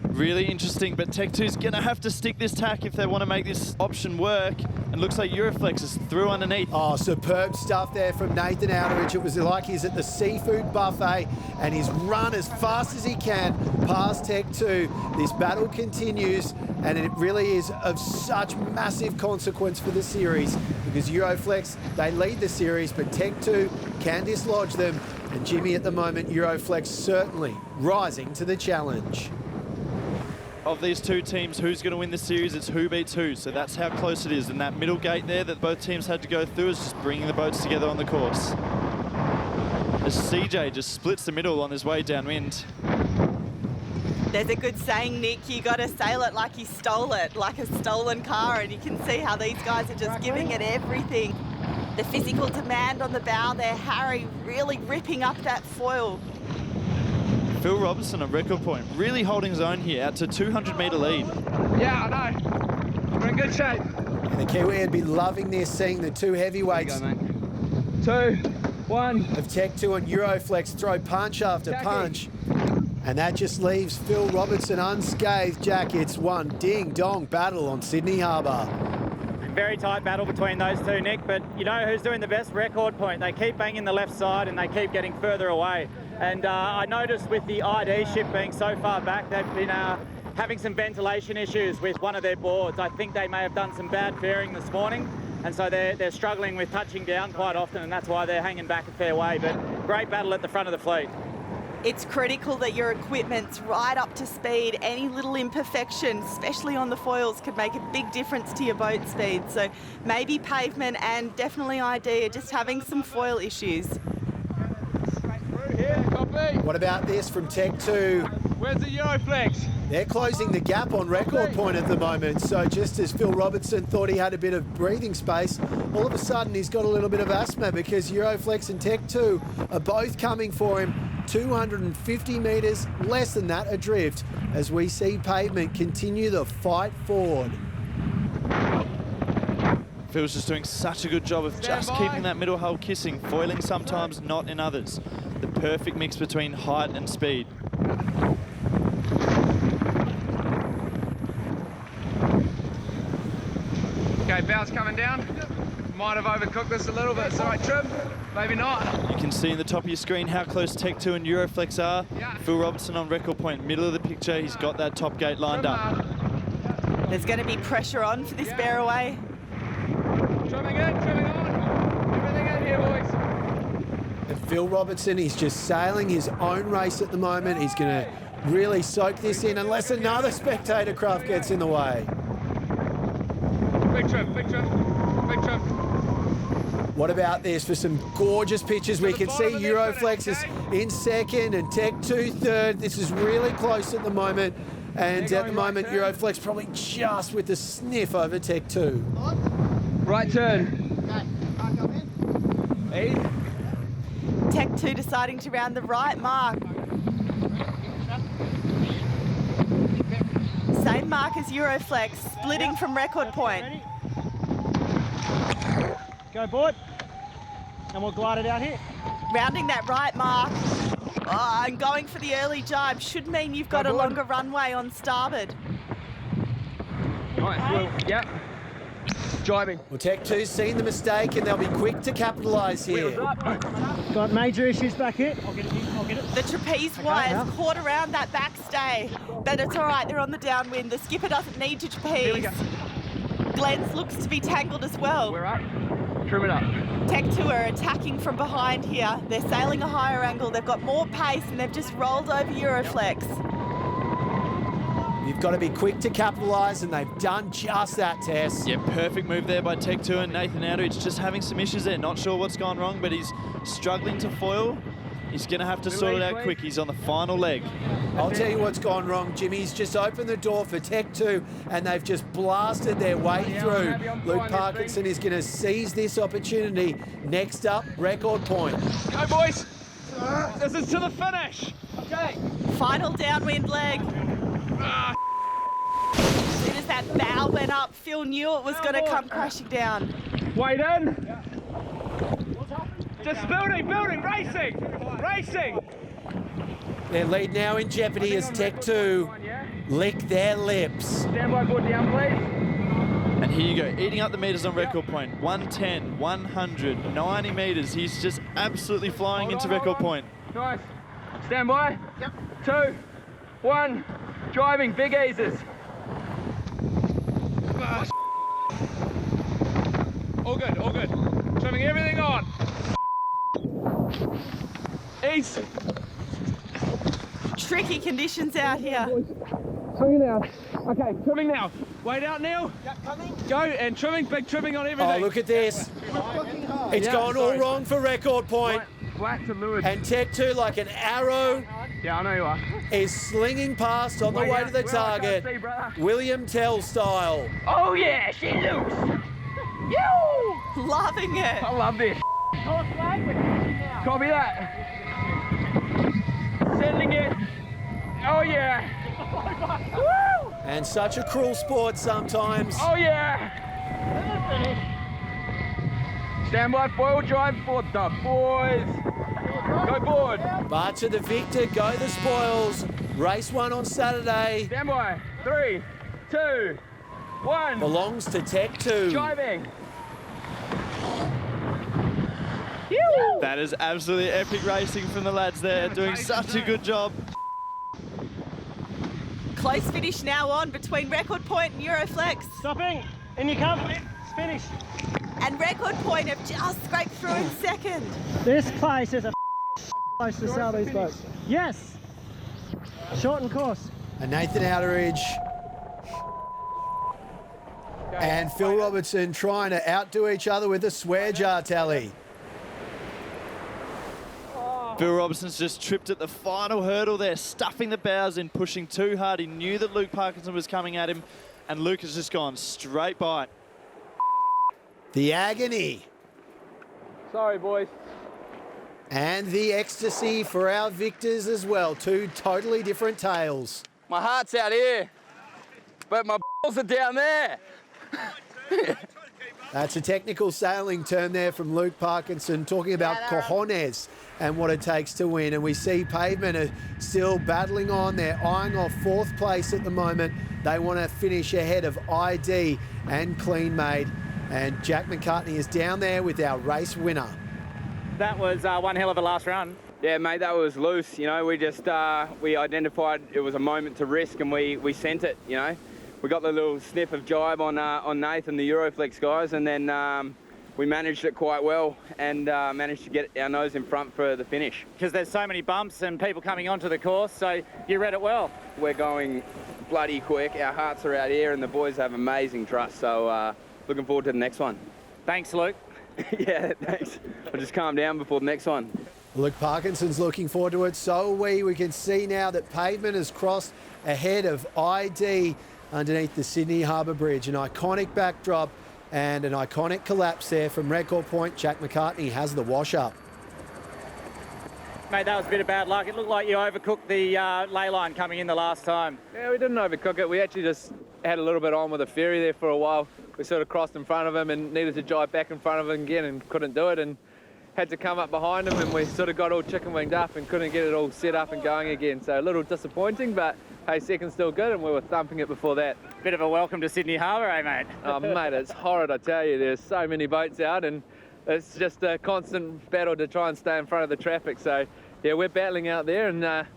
Speaker 5: Really interesting, but Tech 2's going to have to stick this tack if they want to make this option work. And looks like Euroflex is through underneath.
Speaker 9: Oh, superb stuff there from Nathan Outteridge. It was like he's at the seafood buffet and he's run as fast as he can past Tech 2. This battle continues, and it really is of such massive consequence for the series because Euroflex, they lead the series, but Tech 2 can dislodge them. And Jimmy, at the moment, Euroflex certainly rising to the challenge.
Speaker 5: Of these two teams, who's going to win the series? It's who beats who. So that's how close it is. And that middle gate there that both teams had to go through is just bringing the boats together on the course. As CJ just splits the middle on his way downwind.
Speaker 14: There's a good saying, Nick, you got to sail it like you stole it, like a stolen car, and you can see how these guys are just giving it everything. The physical demand on the bow there, Harry really ripping up that foil.
Speaker 5: Phil Robertson on Record Point, really holding his own here, out to 200-metre lead.
Speaker 15: Yeah, I know. We're in good shape.
Speaker 9: And the Kiwi would be loving this, seeing the two heavyweights.
Speaker 15: There you go, 2, 1.
Speaker 9: Of Tech 2 and Euroflex throw punch after punch. And that just leaves Phil Robertson unscathed. Jack, it's one ding-dong battle on Sydney Harbour.
Speaker 13: Very tight battle between those two, Nick, but you know who's doing the best? Record Point. They keep banging the left side and they keep getting further away. And I noticed with the ID ship being so far back, they've been having some ventilation issues with one of their boards. I think they may have done some bad fairing this morning, and so they're struggling with touching down quite often, and that's why they're hanging back a fair way. But great battle at the front of the fleet.
Speaker 14: It's critical that your equipment's right up to speed. Any little imperfection, especially on the foils, could make a big difference to your boat speed. So maybe pavement and definitely ID are just having some foil issues.
Speaker 9: What about this from Tech 2?
Speaker 15: Where's the Euroflex?
Speaker 9: They're closing the gap on record point at the moment. So just as Phil Robertson thought he had a bit of breathing space, all of a sudden he's got a little bit of asthma because Euroflex and Tech 2 are both coming for him 250 metres, less than that adrift, as we see Pavement continue the fight forward.
Speaker 5: Phil's just doing such a good job of just keeping that middle hull kissing, foiling sometimes, not in others. The perfect mix between height and speed.
Speaker 15: Okay, bow's coming down. Might have overcooked this a little bit. It's all right, trim. Maybe not.
Speaker 5: You can see in the top of your screen how close Tech 2 and Euroflex are. Phil Robertson on record point, middle of the picture. He's got that top gate lined up.
Speaker 14: There's going to be pressure on for this bear away.
Speaker 15: Trimming in, trimming on. Everything in here, boys.
Speaker 9: And Phil Robertson, he's just sailing his own race at the moment. He's going to really soak this in unless another spectator craft gets in the way.
Speaker 15: Big trim, big trim, big trim.
Speaker 9: What about this for some gorgeous pictures? We can see Euroflex is in second and Tech 2 third. This is really close at the moment. And at the moment, Euroflex probably just with the sniff over Tech 2.
Speaker 15: Right turn. Hey.
Speaker 14: Tech 2 deciding to round the right mark. Same mark as Euroflex, splitting from record point.
Speaker 8: Go board. And we'll glide it out here.
Speaker 14: Rounding that right mark. Oh, and going for the early jibe should mean you've got a longer runway on starboard.
Speaker 15: Nice, Will. Yep. Jibing.
Speaker 9: Well, Tech 2's seen the mistake and they'll be quick to capitalise here.
Speaker 8: Got major issues back here. I'll get it. I'll get it.
Speaker 14: The trapeze wires caught around that backstay, but it's all right, they're on the downwind. The skipper doesn't need to trapeze. Glenn's looks to be tangled as well.
Speaker 15: We're up. Trim it up.
Speaker 14: Tech 2 are attacking from behind here. They're sailing a higher angle. They've got more pace and they've just rolled over Euroflex.
Speaker 9: You've got to be quick to capitalise, and they've done just that, Tess.
Speaker 5: Yeah, perfect move there by Tech 2 and Nathan Outridge. Just having some issues there. Not sure what's gone wrong, but he's struggling to foil. He's going to have to sort it out quick. He's on the final leg.
Speaker 9: I'll tell you what's gone wrong, Jimmy's just opened the door for Tech 2 and they've just blasted their way through. Luke Parkinson is going to seize this opportunity. Next up, record point.
Speaker 15: Go, boys. This is to the finish. Okay.
Speaker 14: Final downwind leg. As soon as that bow went up, Phil knew it was going to come crashing down.
Speaker 15: Wait in. Just building, racing.
Speaker 9: Their lead now in jeopardy as Tech 2 lick their lips.
Speaker 15: Stand by, board down, please.
Speaker 5: And here you go, eating up the metres on record point. 110, 100, 90 metres. He's just absolutely flying into record point.
Speaker 15: Nice. Stand by. Yep. 2, 1. Driving, big eases. All good, all good. Trimming everything on. Ease.
Speaker 14: Tricky conditions out here.
Speaker 15: Trimming now. Okay, trimming now. Wait out, Neil. Go, and trimming, big trimming on everything.
Speaker 9: Oh, look at this. It's gone all wrong for record point.
Speaker 15: Flat to leeward.
Speaker 9: And Tech 2, like an arrow,
Speaker 15: I know you are.
Speaker 9: is slinging past on the way to the target. William Tell style.
Speaker 15: Oh yeah, she loose. Yo!
Speaker 14: Loving it.
Speaker 15: I love this. Copy that. Sending it. Oh yeah. Woo!
Speaker 9: And such a cruel sport sometimes.
Speaker 15: Oh yeah. Stand by, foil drive for the boys. Go board.
Speaker 9: But to the victor go the spoils. Race 1 on Saturday.
Speaker 15: Stand by. 3, 2, 1.
Speaker 9: Belongs to Tech 2.
Speaker 15: Driving.
Speaker 5: That is absolutely epic racing from the lads there, doing such a good job.
Speaker 14: Close finish now on between record point and Euroflex.
Speaker 8: Stopping. In you come. It's finished.
Speaker 14: And record point have just scraped through in second.
Speaker 8: This place is a place to sell these boats. Yes. Shorten course.
Speaker 9: And Nathan Outridge and Phil Robertson trying to outdo each other with a swear jar tally.
Speaker 5: Phil Robinson's just tripped at the final hurdle there, stuffing the bows in, pushing too hard. He knew that Luke Parkinson was coming at him, and Luke has just gone straight by.
Speaker 9: The agony.
Speaker 15: Sorry, boys.
Speaker 9: And the ecstasy for our victors as well. Two totally different tales.
Speaker 15: My heart's out here, but my balls are down there.
Speaker 9: That's a technical sailing term there from Luke Parkinson, talking about cojones and what it takes to win. And we see Pavement are still battling on. They're eyeing off 4th place at the moment. They want to finish ahead of ID and Clean Made. And Jack McCartney is down there with our race winner.
Speaker 13: That was one hell of a last run.
Speaker 15: Yeah, mate, that was loose. You know, we just we identified it was a moment to risk, and we sent it. You know, we got the little sniff of jibe on Nathan, the Euroflex guys, and then we managed it quite well and managed to get our nose in front for the finish.
Speaker 13: Because there's so many bumps and people coming onto the course, so you read it well.
Speaker 15: We're going bloody quick. Our hearts are out here, and the boys have amazing trust. So looking forward to the next one.
Speaker 13: Thanks, Luke.
Speaker 15: Yeah, thanks. I'll just calm down before the next one.
Speaker 9: Luke Parkinson's looking forward to it. So are we. We can see now that Pavement has crossed ahead of ID underneath the Sydney Harbour Bridge. An iconic backdrop and an iconic collapse there from Record Point. Jack McCartney has the wash-up.
Speaker 13: Mate, that was a bit of bad luck. It looked like you overcooked the ley line coming in the last time.
Speaker 16: Yeah, we didn't overcook it. We actually just had a little bit on with the ferry there for a while. We sort of crossed in front of him and needed to jibe back in front of him again and couldn't do it, and had to come up behind him, and we sort of got all chicken winged up and couldn't get it all set up and going again. So a little disappointing, but hey, second's still good, and we were thumping it before that.
Speaker 13: Bit of a welcome to Sydney Harbour, eh, mate?
Speaker 16: Oh, mate, it's horrid, I tell you. There's so many boats out, and it's just a constant battle to try and stay in front of the traffic. So yeah, we're battling out there and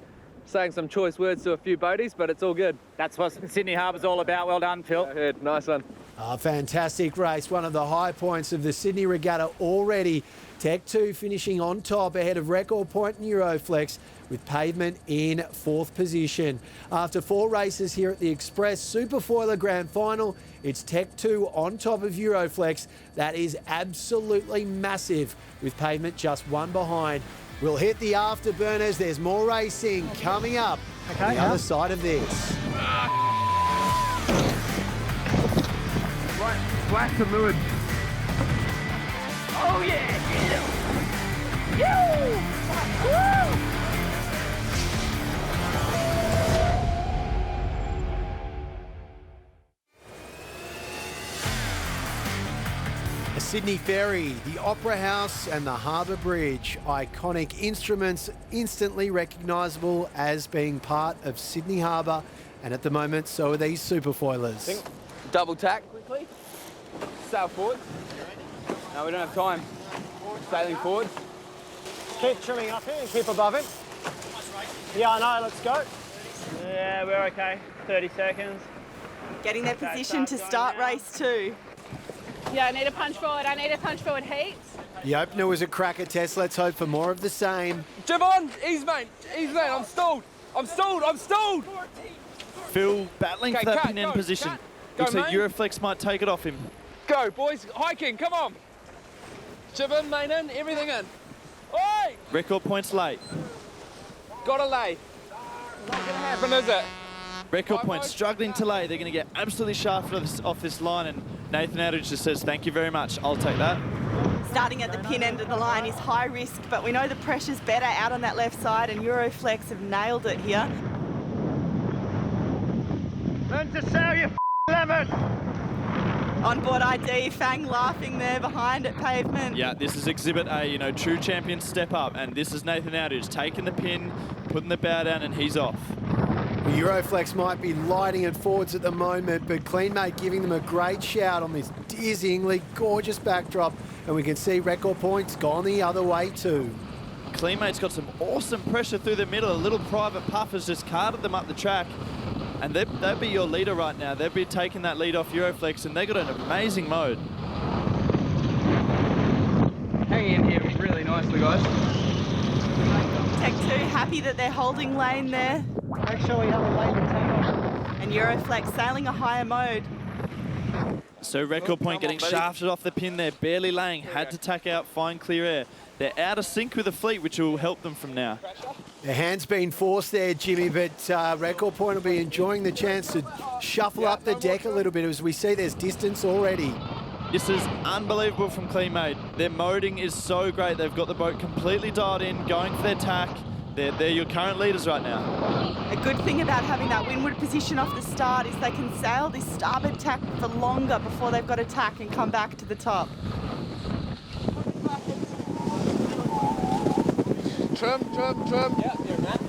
Speaker 16: saying some choice words to a few boaties, but it's all good.
Speaker 13: That's what Sydney Harbour's all about. Well done, Phil.
Speaker 16: I heard. Nice one.
Speaker 9: A fantastic race, one of the high points of the Sydney Regatta already. Tech 2 finishing on top ahead of Record Point and Euroflex, with Pavement in 4th position. After 4 races here at the Express Superfoiler Grand Final, it's Tech 2 on top of Euroflex. That is absolutely massive, with Pavement just 1 behind. We'll hit the afterburners. There's more racing coming up on the other side of this.
Speaker 15: Flat to Lewis. Oh yeah!
Speaker 9: The Sydney Ferry, the Opera House and the Harbour Bridge. Iconic instruments instantly recognisable as being part of Sydney Harbour, and at the moment so are these Superfoilers.
Speaker 15: Double tack quickly. Sail forward. No, we don't have time. Sailing forward.
Speaker 8: Keep trimming up here and keep above it. Yeah, I know, let's go.
Speaker 13: Yeah, we're okay. 30 seconds.
Speaker 14: Getting their position to start race 2.
Speaker 3: Yeah, I need a punch forward. I need a punch forward heats.
Speaker 9: The opener was a cracker test. Let's hope for more of the same.
Speaker 15: Javon, ease mate, I'm stalled. I'm stalled.
Speaker 5: Phil battling for that pin end position. Looks like
Speaker 15: mate.
Speaker 5: Euroflex might take it off him.
Speaker 15: Go, boys, hiking, come on. Javon, main in, everything in. Oi!
Speaker 5: Record Point's late.
Speaker 15: Gotta lay. Not gonna happen, is it?
Speaker 5: Record Point struggling to lay. They're going to get absolutely shafted off this line, and Nathan Aldridge just says, thank you very much, I'll take that.
Speaker 14: Starting at the pin end of the line is high risk, but we know the pressure's better out on that left side, and Euroflex have nailed it here.
Speaker 8: Learn to sail, you lemon!
Speaker 14: On board ID, Fang laughing there behind at Pavement.
Speaker 5: Yeah, this is Exhibit A, you know, true champions step up, and this is Nathan Aldridge taking the pin, putting the bow down, and he's off.
Speaker 9: Euroflex might be lighting it forwards at the moment, but CleanMate giving them a great shout on this dizzyingly gorgeous backdrop, and we can see Record Point's gone the other way too.
Speaker 5: CleanMate's got some awesome pressure through the middle. A little private puff has just carted them up the track, and they'd be your leader right now. They'd be taking that lead off Euroflex, and they've got an amazing mode.
Speaker 15: Hanging in here really nicely, guys.
Speaker 14: Tech 2 happy that they're holding lane there.
Speaker 8: Make sure we have a lane to take off.
Speaker 14: And Euroflex sailing a higher mode.
Speaker 5: So record point getting shafted off the pin there, barely laying, had to tack out, find clear air. They're out of sync with the fleet, which will help them from now.
Speaker 9: The hand's been forced there, Jimmy, but record point will be enjoying the chance to shuffle up the deck a little bit. As we see, there's distance already.
Speaker 5: This is unbelievable from Clean Made. Their moding is so great. They've got the boat completely dialed in, going for their tack. They're your current leaders right now.
Speaker 14: A good thing about having that windward position off the start is they can sail this starboard tack for longer before they've got to tack and come back to the top.
Speaker 16: Trim. Yeah, you're max.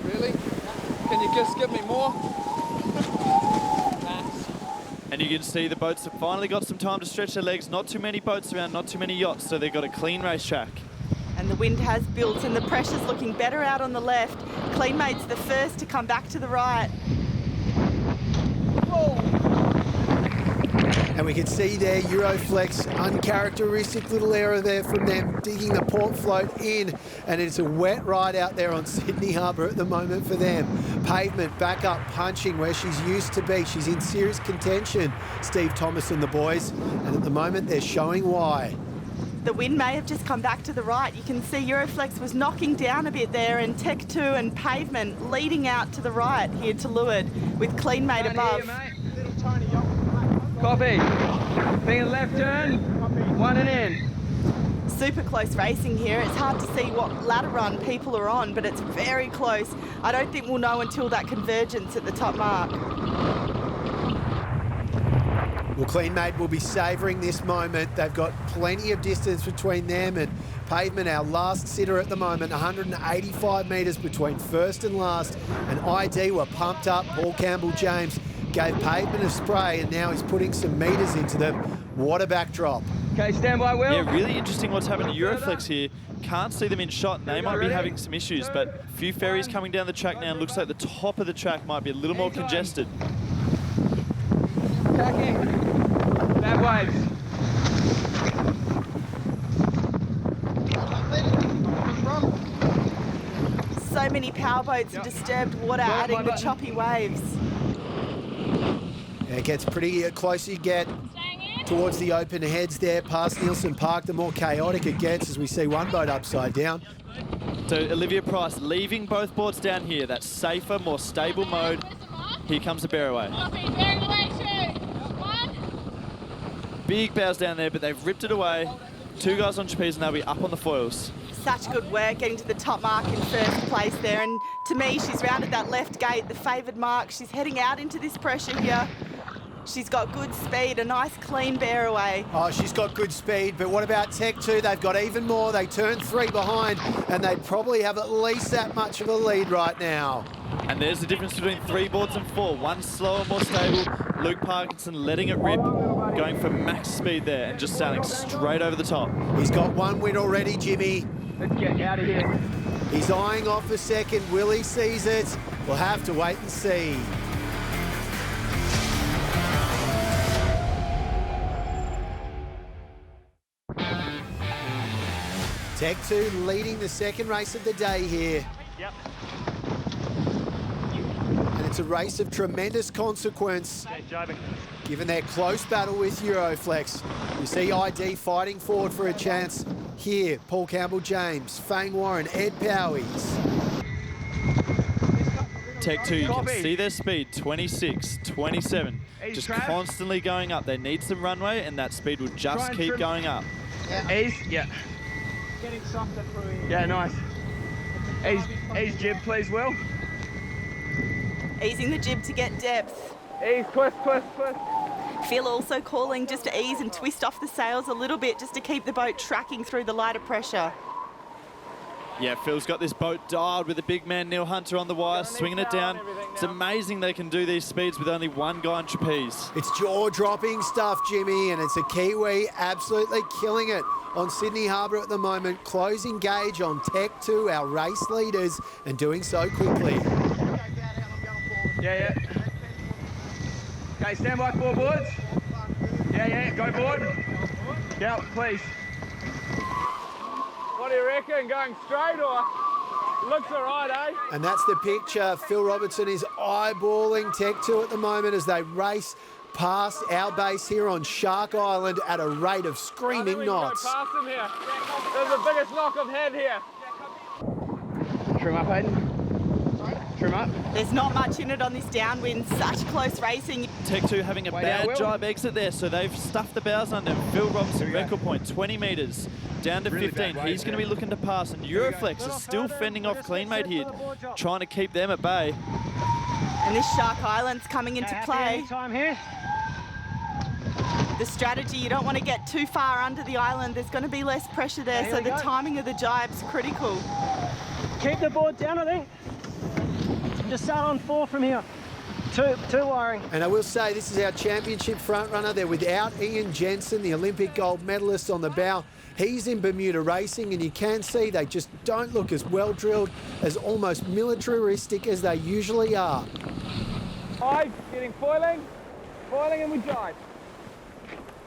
Speaker 16: Really? Can you just give me more? Max.
Speaker 5: And you can see the boats have finally got some time to stretch their legs. Not too many boats around, not too many yachts, so they've got a clean racetrack.
Speaker 14: And the wind has built and the pressure's looking better out on the left. Clean Made's the first to come back to the right.
Speaker 9: And we can see there Euroflex, uncharacteristic little error there from them, digging the port float in, and it's a wet ride out there on Sydney Harbour at the moment for them. Pavement back up, punching where she's used to be. She's in serious contention, Steve Thomas and the boys, and at the moment they're showing why.
Speaker 14: The wind may have just come back to the right. You can see Euroflex was knocking down a bit there, and Tech 2 and Pavement leading out to the right here to leeward with Clean Made above.
Speaker 15: Copy. Being a left turn, 1 and in.
Speaker 14: Super close racing here. It's hard to see what ladder run people are on, but it's very close. I don't think we'll know until that convergence at the top mark.
Speaker 9: Well, Clean Made will be savouring this moment. They've got plenty of distance between them and Pavement, our last sitter at the moment, 185 metres between first and last. And ID were pumped up. Paul Campbell-James gave Pavement a spray, and now he's putting some metres into them. What a backdrop.
Speaker 15: Okay, stand by, Will.
Speaker 5: Yeah, really interesting what's happened to Euroflex here. Can't see them in shot, and they might be having some issues, but a few ferries coming down the track now, and looks like the top of the track might be a little more congested.
Speaker 15: Tracking. Bad waves.
Speaker 14: So many powerboats and disturbed water adding the choppy waves.
Speaker 9: Yeah, it gets pretty close you get towards the open heads there, past Nielsen Park, the more chaotic it gets as we see one boat upside down.
Speaker 5: So Olivia Price leaving both boards down here, that safer, more stable mode. Here comes the bear away. Big bows down there, but they've ripped it away. 2 guys on trapeze and they'll be up on the foils.
Speaker 14: Such good work getting to the top mark in first place there. And to me, she's rounded that left gate, the favoured mark. She's heading out into this pressure here. She's got good speed, a nice clean bear away.
Speaker 9: Oh, she's got good speed, but what about Tech 2? They've got even more. They turn 3 behind, and they probably have at least that much of a lead right now.
Speaker 5: And there's the difference between 3 boards and 4. One slower, more stable. Luke Parkinson letting it rip, going for max speed there and just sailing straight over the top.
Speaker 9: He's got 1 win already, Jimmy.
Speaker 15: Let's get out of here.
Speaker 9: He's eyeing off a second. Will he seize it? We'll have to wait and see. Tech 2 leading the second race of the day here.
Speaker 1: Yep.
Speaker 9: And it's a race of tremendous consequence, given their close battle with Euroflex. You see ID fighting forward for a chance here. Paul Campbell-James, Fang Warren, Ed Powies.
Speaker 5: Tech 2, you can see their speed, 26, 27. Just constantly going up. They need some runway, and that speed will just keep going up.
Speaker 15: Ease, yeah.
Speaker 8: Getting softer through here.
Speaker 15: Yeah, nice. Ease jib, please, Will.
Speaker 14: Easing the jib to get depth.
Speaker 15: Ease, twist.
Speaker 14: Phil also calling just to ease and twist off the sails a little bit just to keep the boat tracking through the lighter pressure.
Speaker 5: Yeah, Phil's got this boat dialed with the big man Neil Hunter on the wire, swinging it down. It's amazing they can do these speeds with only 1 guy on trapeze.
Speaker 9: It's jaw-dropping stuff, Jimmy, and it's a Kiwi absolutely killing it on Sydney Harbour at the moment, closing gauge on Tech 2, our race leaders, and doing so quickly.
Speaker 15: Yeah. Okay, stand by 4 boards. Yeah, go board. Yeah, please.
Speaker 16: What do you reckon? Going straight or? Looks all right, eh?
Speaker 9: And that's the picture. Phil Robertson is eyeballing Tech 2 at the moment as they race past our base here on Shark Island at a rate of screaming knots.
Speaker 16: Past him here. There's the biggest knock I've had here.
Speaker 2: Trim up, Hayden. Trim up.
Speaker 14: There's not much in it on this downwind, such close racing.
Speaker 5: Tech 2 having a bad jibe exit there, so they've stuffed the bows under. Phil Robinson, record point, 20 metres, down to 15. He's going to be looking to pass, and Euroflex is still fending off Cleanmate here, trying to keep them at bay.
Speaker 14: And this Shark Island's coming into play. The strategy, you don't want to get too far under the island. There's going to be less pressure there, so the timing of the jibe's critical.
Speaker 8: Keep the board down, I think. Just start on 4 from here. Two wiring.
Speaker 9: And I will say, this is our championship front runner. They're without Ian Jensen, the Olympic gold medalist on the bow. He's in Bermuda racing, and you can see they just don't look as well drilled, as almost militaristic as they usually are.
Speaker 16: Five, getting foiling and we jibe.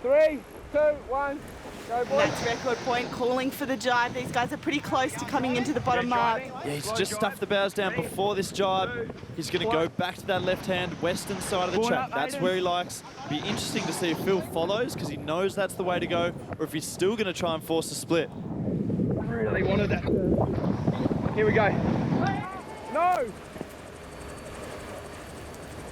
Speaker 16: 3, 2, 1. Go, boys.
Speaker 14: That's record point calling for the jibe. These guys are pretty close to coming into the bottom mark.
Speaker 5: Yeah, he's just stuffed the bows down before this jibe. He's going to go back to that left-hand western side of the track. That's where he likes. Be interesting to see if Phil follows, because he knows that's the way to go, or if he's still going to try and force a split.
Speaker 16: Really wanted that. Here we go. No!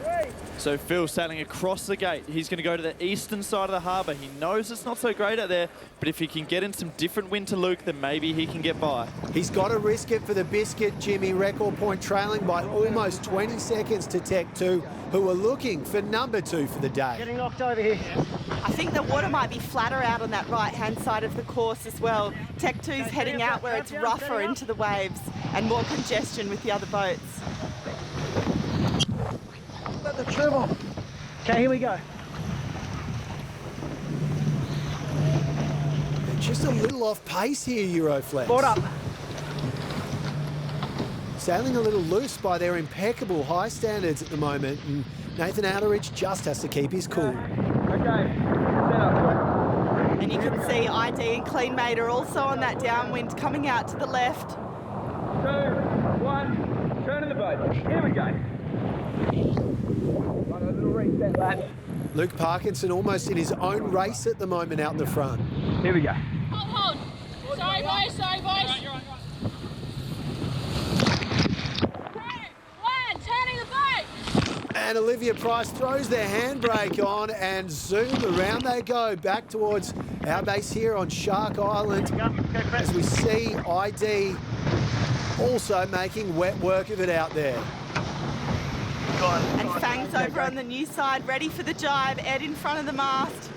Speaker 16: 3.
Speaker 5: So Phil sailing across the gate. He's going to go to the eastern side of the harbour. He knows it's not so great out there, but if he can get in some different wind to Luke, then maybe he can get by.
Speaker 9: He's got to risk it for the biscuit, Jimmy. Record point trailing by almost 20 seconds to Tech 2, who are looking for number 2 for the day.
Speaker 8: Getting knocked over here.
Speaker 14: I think the water might be flatter out on that right-hand side of the course as well. Tech 2's heading out where it's rougher into the waves and more congestion with the other boats.
Speaker 8: Let the trim on. Okay, here we go.
Speaker 9: Just a little off pace here, Euroflex.
Speaker 8: Board up.
Speaker 9: Sailing a little loose by their impeccable high standards at the moment, and Nathan Outeridge just has to keep his cool.
Speaker 16: Okay, set up.
Speaker 14: And you can see ID and Cleanmate are also on that downwind coming out to the left.
Speaker 16: 2, 1, turn in the boat. Here we go. A little reset, lads.
Speaker 9: Luke Parkinson almost in his own race at the moment out the front.
Speaker 16: Here we go.
Speaker 12: Hold. Sorry, boys. Sorry, boys. You're right. Turning the boat.
Speaker 9: And Olivia Price throws their handbrake on, and zoom around they go back towards our base here on Shark Island. As we see ID also making wet work of it out there.
Speaker 14: And Fang's over on the new side, ready for the jibe. Ed in front of the mast.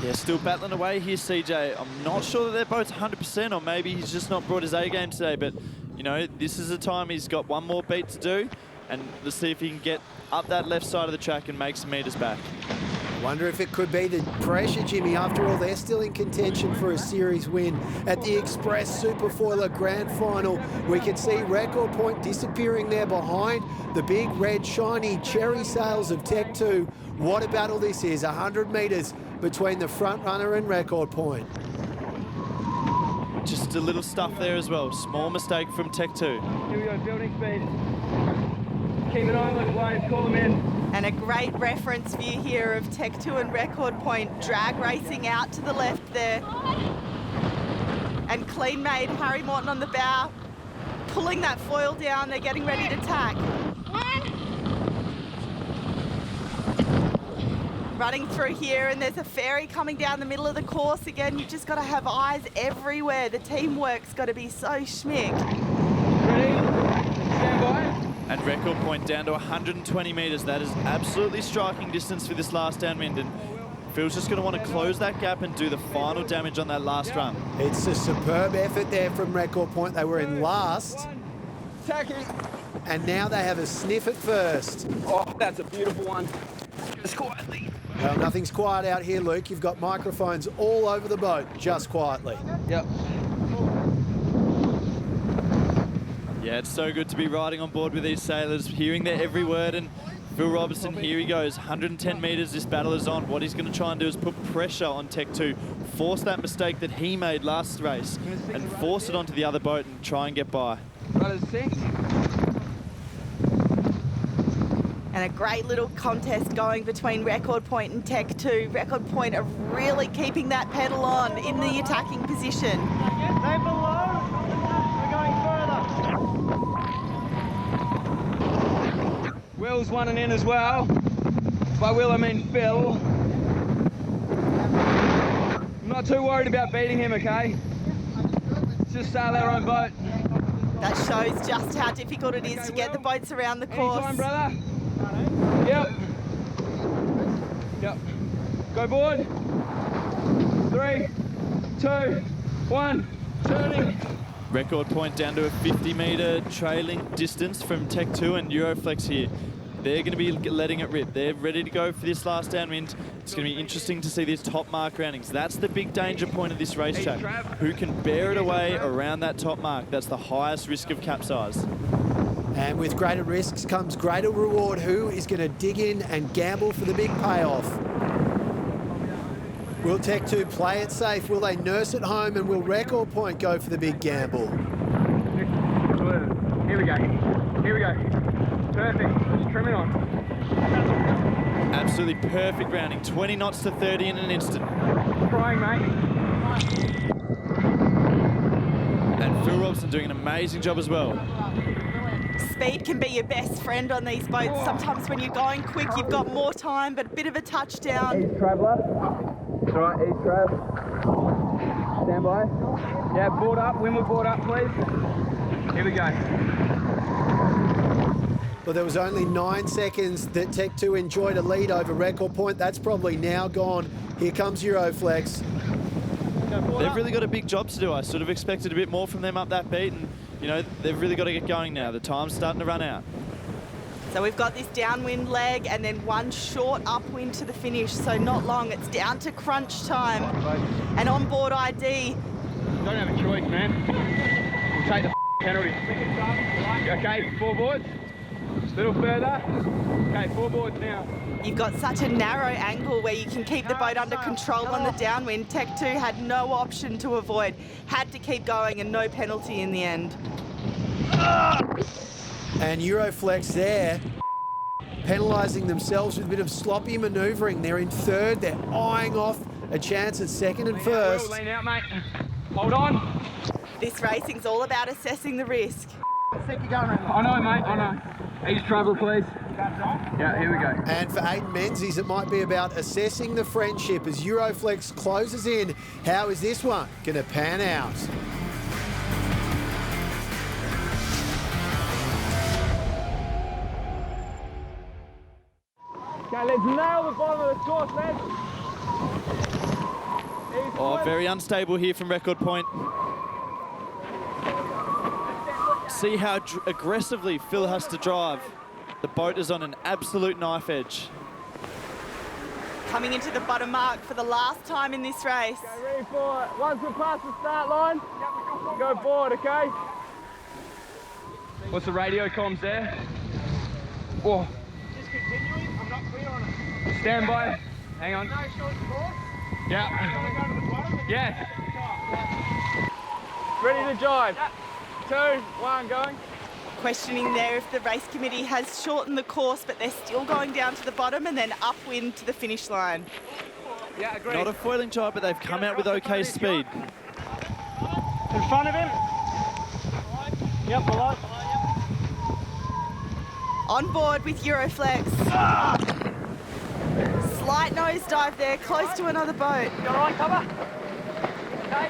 Speaker 5: Yeah, still battling away here, CJ. I'm not sure that their boat's 100%, or maybe he's just not brought his A game today, but, you know, this is the time he's got one more beat to do, and let's see if he can get up that left side of the track and make some meters back.
Speaker 9: I wonder if it could be the pressure, Jimmy. After all, they're still in contention for a series win at the Express Superfoiler Grand Final. We can see record point disappearing there behind the big red shiny cherry sails of Tech 2. What a battle this is, 100 metres between the front runner and record point.
Speaker 5: Just a little stuff there as well. Small mistake from Tech 2.
Speaker 16: Here we go, building speed. Keep an eye on those waves, call them in.
Speaker 14: And a great reference view here of Tech 2 and record point, drag racing out to the left there. And Cleanmate, Harry Morton on the bow, pulling that foil down. They're getting ready to tack. Running through here, and there's a ferry coming down the middle of the course again. You've just got to have eyes everywhere. The teamwork's got to be so schmick.
Speaker 16: Ready? Stand by.
Speaker 5: And record point down to 120 metres. That is absolutely striking distance for this last downwind. And Phil's just going to want to close that gap and do the final damage on that last run.
Speaker 9: It's a superb effort there from record point. They were in last.
Speaker 16: Tacky.
Speaker 9: And now they have a sniff at first.
Speaker 15: Oh, that's a beautiful one. Just quietly.
Speaker 9: Well, nothing's quiet out here, Luke. You've got microphones all over the boat, just quietly.
Speaker 16: Yep.
Speaker 5: Yeah, it's so good to be riding on board with these sailors, hearing their every word. And Phil Robertson, here he goes, 110 metres, this battle is on. What he's going to try and do is put pressure on Tech 2, force that mistake that he made last race, and force it onto the other boat and try and get by.
Speaker 14: And a great little contest going between Record Point and Tech 2. Record Point are really keeping that pedal on in the attacking position.
Speaker 8: Stay below. We're going further.
Speaker 15: Will's running in as well. By Will, I mean Phil. I'm not too worried about beating him, okay? Let's just sail our own boat.
Speaker 14: That shows just how difficult it is to get the boats around the course.
Speaker 15: Anytime, brother. Yep. Yep. Go board. 3, 2, 1. Turning.
Speaker 5: Record Point down to a 50-metre trailing distance from Tech 2 and Euroflex here. They're going to be letting it rip. They're ready to go for this last downwind. It's going to be interesting to see these top mark roundings. That's the big danger point of this racetrack. Who can bear it away around that top mark? That's the highest risk of capsize.
Speaker 9: And with greater risks comes greater reward. Who is going to dig in and gamble for the big payoff? Will Tech 2 play it safe? Will they nurse it home? And will Record Point go for the big gamble?
Speaker 15: Here we go. Here we go. Perfect. Just trim it on.
Speaker 5: Absolutely perfect rounding. 20 knots to 30 in an instant.
Speaker 15: Trying, mate.
Speaker 5: And Phil Robson doing an amazing job as well.
Speaker 14: Speed can be your best friend on these boats. Sometimes when you're going quick, you've got more time, but a bit of a touchdown.
Speaker 15: East traveller. It's all right, East Trav. Stand by. Yeah, board up. Windward board up, please. Here we go.
Speaker 9: Well, there was only 9 seconds that Tech 2 enjoyed a lead over Record Point. That's probably now gone. Here comes Euroflex.
Speaker 5: They've really got a big job to do. I sort of expected a bit more from them up that beat, and you know, they've really got to get going now. The time's starting to run out.
Speaker 14: So we've got this downwind leg and then one short upwind to the finish, so not long. It's down to crunch time. And on board ID.
Speaker 15: Don't have a choice, man. We'll take the penalty. Okay, 4 boards. A little further. Okay, 4 boards now.
Speaker 14: You've got such a narrow angle where you can keep the boat under control on the downwind. Tech 2 had no option to avoid, had to keep going, and no penalty in the end.
Speaker 9: And Euroflex there, penalising themselves with a bit of sloppy manoeuvring. They're in third, they're eyeing off a chance at second and first.
Speaker 15: Lean out, mate. Hold on.
Speaker 14: This racing's all about assessing the risk.
Speaker 15: I know, mate, I know. East travel, please. Yeah, here we go.
Speaker 9: And for Aiden Menzies, it might be about assessing the friendship as Euroflex closes in. How is this one going to pan out?
Speaker 15: Okay, let's nail the bottom of the course, lads.
Speaker 5: Oh, very unstable here from Record Point. See how aggressively Phil has to drive. The boat is on an absolute knife edge.
Speaker 14: Coming into the bottom mark for the last time in this race.
Speaker 15: Okay, ready for it. Once we're past the start line, go forward, okay? What's the radio comms there? Oh.
Speaker 8: Just continuing. I'm not clear on it.
Speaker 15: Stand by. Hang on.
Speaker 8: No short course.
Speaker 15: Yeah.
Speaker 8: Go to the bottom.
Speaker 15: Yeah. Ready to jive. 2, 1, going.
Speaker 14: Questioning there if the race committee has shortened the course, but they're still going down to the bottom and then upwind to the finish line.
Speaker 15: Yeah, agree.
Speaker 5: Not a foiling job, but they've come out with okay speed.
Speaker 8: In front of him. Yep, below.
Speaker 14: On board with Euroflex. Slight nosedive there, close to another boat.
Speaker 8: You all right, cover? Okay.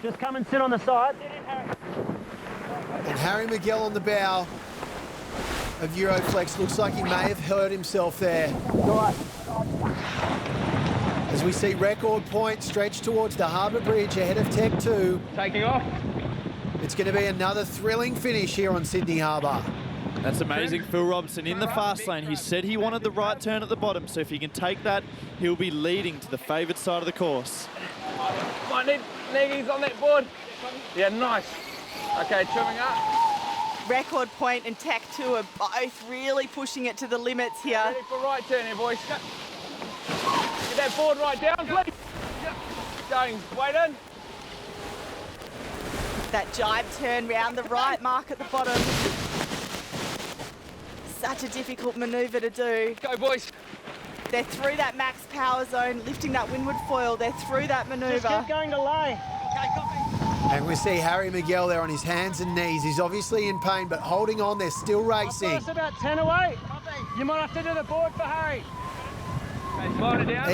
Speaker 8: Just come and sit on the side.
Speaker 9: And Harry Miguel on the bow of Euroflex. Looks like he may have hurt himself there.
Speaker 8: Right.
Speaker 9: As we see Record Point stretch towards the Harbour Bridge ahead of Tech 2.
Speaker 15: Taking off.
Speaker 9: It's going to be another thrilling finish here on Sydney Harbour.
Speaker 5: That's amazing. Phil Robson in the fast lane. He said he wanted the right turn at the bottom, so if he can take that, he'll be leading to the favoured side of the course.
Speaker 15: Might need neggies on that board. Yeah, nice. Okay, trimming up.
Speaker 14: Record Point and Tech 2 are both really pushing it to the limits here.
Speaker 15: Ready for right turn here, boys. Get that board right down, please. Going, wait in.
Speaker 14: That jibe turn round the right mark at the bottom. such a difficult manoeuvre to do.
Speaker 15: Go, boys.
Speaker 14: They're through that max power zone, lifting that windward foil. They're through that manoeuvre.
Speaker 8: Just keep going to lay.
Speaker 9: And we see Harry Miguel there on his hands and knees. He's obviously in pain, but holding on, they're still racing.
Speaker 8: I've got us about 10 away. You might have to do the board for Harry.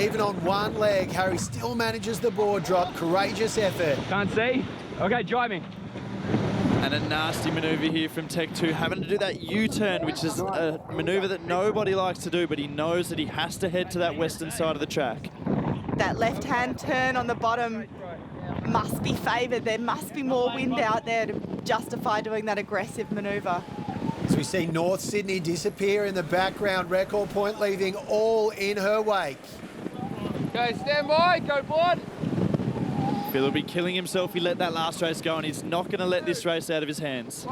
Speaker 9: Even on one leg, Harry still manages the board drop. Courageous effort.
Speaker 15: Can't see. Okay, driving.
Speaker 5: And a nasty manoeuvre here from Tech 2, having to do that U-turn, which is a manoeuvre that nobody likes to do, but he knows that he has to head to that western side of the track.
Speaker 14: That left-hand turn on the bottom must be favoured. There must be more wind out there to justify doing that aggressive manoeuvre.
Speaker 9: As we see North Sydney disappear in the background, Record Point leaving all in her wake.
Speaker 15: Okay, stand by, go board.
Speaker 5: Phil will be killing himself if he let that last race go, and he's not going to let this race out of his hands.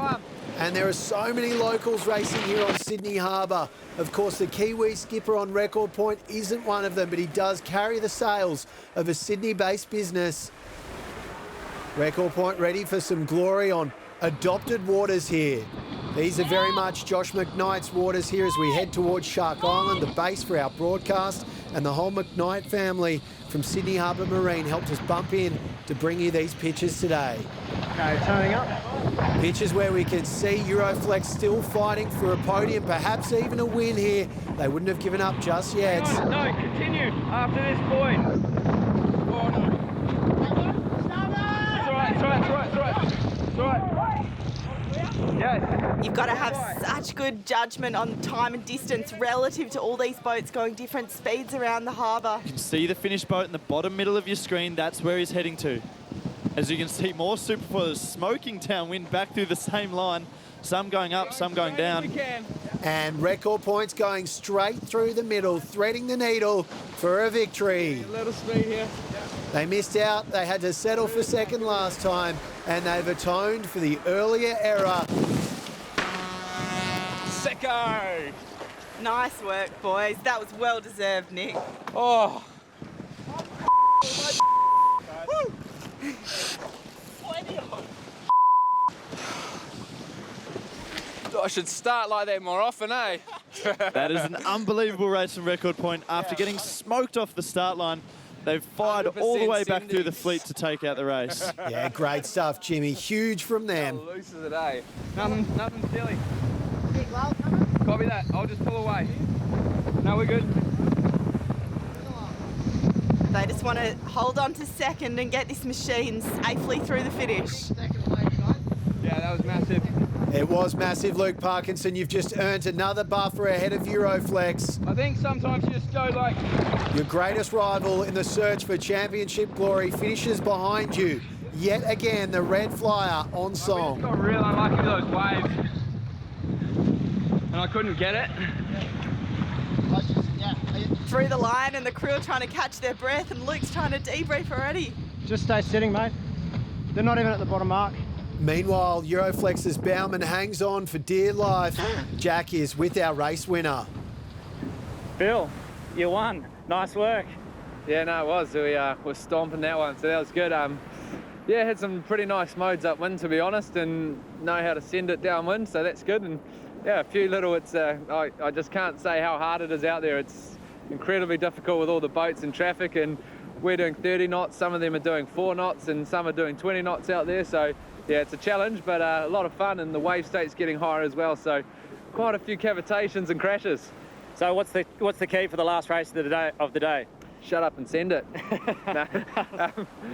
Speaker 9: And there are so many locals racing here on Sydney Harbour. Of course, the Kiwi skipper on Record Point isn't one of them, but he does carry the sails of a Sydney-based business. Record Point ready for some glory on adopted waters here. These are very much Josh McKnight's waters here as we head towards Shark Island, the base for our broadcast, and the whole McKnight family from Sydney Harbour Marine helped us bump in to bring you these pictures today.
Speaker 8: Okay, turning up.
Speaker 9: Pictures where we can see Euroflex still fighting for a podium, perhaps even a win here. They wouldn't have given up just yet.
Speaker 15: No, continue after this point. Oh, no. It's all right, it's all right, it's all right, it's all right. It's all right. Yes.
Speaker 14: You've got to have such good judgment on time and distance relative to all these boats going different speeds around the harbour.
Speaker 5: You can see the finished boat in the bottom middle of your screen. That's where he's heading to. As you can see, more Superfoilers smoking downwind back through the same line. Some going up, some going down.
Speaker 9: And Record Point's going straight through the middle, threading the needle for a victory.
Speaker 15: A little speed here.
Speaker 9: They missed out. They had to settle for second last time, and they've atoned for the earlier error.
Speaker 15: Secco!
Speaker 14: Nice work, boys. That was well deserved, Nick.
Speaker 15: Oh. I should start like that more often, eh?
Speaker 5: That is an unbelievable race from Record Point. After getting smoked off the start line, they've fired all the way back through the fleet to take out the race.
Speaker 9: Yeah, great stuff, Jimmy. Huge from them.
Speaker 15: How loose is it, eh? Nothing silly. Copy that. I'll just pull away. No, we're good.
Speaker 14: They just want to hold on to second and get this machine safely through the finish.
Speaker 15: Yeah, that was massive.
Speaker 9: It was massive, Luke Parkinson. You've just earned another buffer ahead of Euroflex.
Speaker 15: I think sometimes you just go like...
Speaker 9: Your greatest rival in the search for championship glory finishes behind you. Yet again, the Red Flyer on song.
Speaker 15: We just got real unlucky with those waves. And I couldn't get it.
Speaker 14: Through the line, and the crew are trying to catch their breath, and Luke's trying to debrief already.
Speaker 8: Just stay sitting, mate. They're not even at the bottom mark.
Speaker 9: Meanwhile, Euroflex's Bauman hangs on for dear life. Jack is with our race winner.
Speaker 13: Bill, you won. Nice work.
Speaker 16: Yeah, no, it was. We were stomping that one, so that was good. Yeah, had some pretty nice modes upwind, to be honest, and know how to send it downwind, so that's good. And yeah, a few little, I just can't say how hard it is out there. It's incredibly difficult with all the boats and traffic, and we're doing 30 knots, some of them are doing 4 knots, and some are doing 20 knots out there, so yeah, it's a challenge, but a lot of fun, and the wave state's getting higher as well, so quite a few cavitations and crashes.
Speaker 13: So what's the key for the last race of the day?
Speaker 16: Shut up and send it.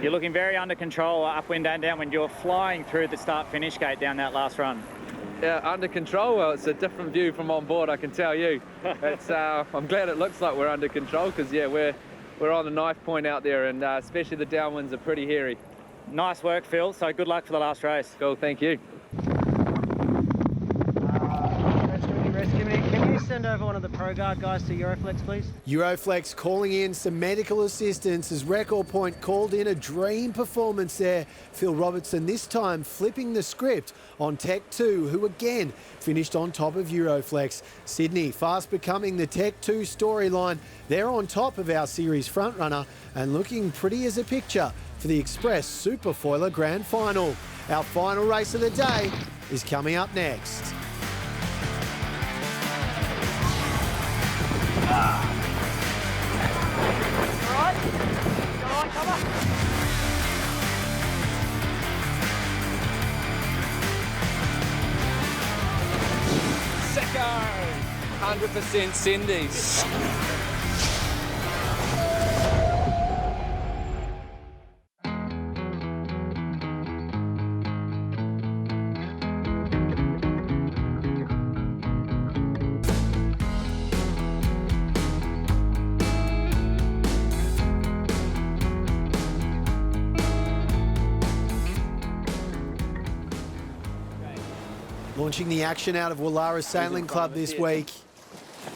Speaker 13: You're looking very under control, upwind and downwind. You're flying through the start-finish gate down that last run.
Speaker 16: Yeah, under control. Well, it's a different view from on board, I can tell you. It's, I'm glad it looks like we're under control, because yeah, we're on the knife point out there, and especially the downwinds are pretty hairy.
Speaker 13: Nice work, Phil. So good luck for the last race.
Speaker 16: Cool, thank you.
Speaker 8: Can you send over one of the Pro Guard guys to Euroflex, please?
Speaker 9: Euroflex calling in some medical assistance as Record Point called in a dream performance there. Phil Robertson this time flipping the script on Tech 2, who again finished on top of Euroflex. Sydney fast becoming the Tech 2 storyline. They're on top of our series frontrunner and looking pretty as a picture for the Express Superfoiler Grand Final. Our final race of the day is coming up next.
Speaker 12: Come on.
Speaker 16: Secco! 100% Cindy's.
Speaker 9: Launching the action out of Woollahra Sailing Club this week.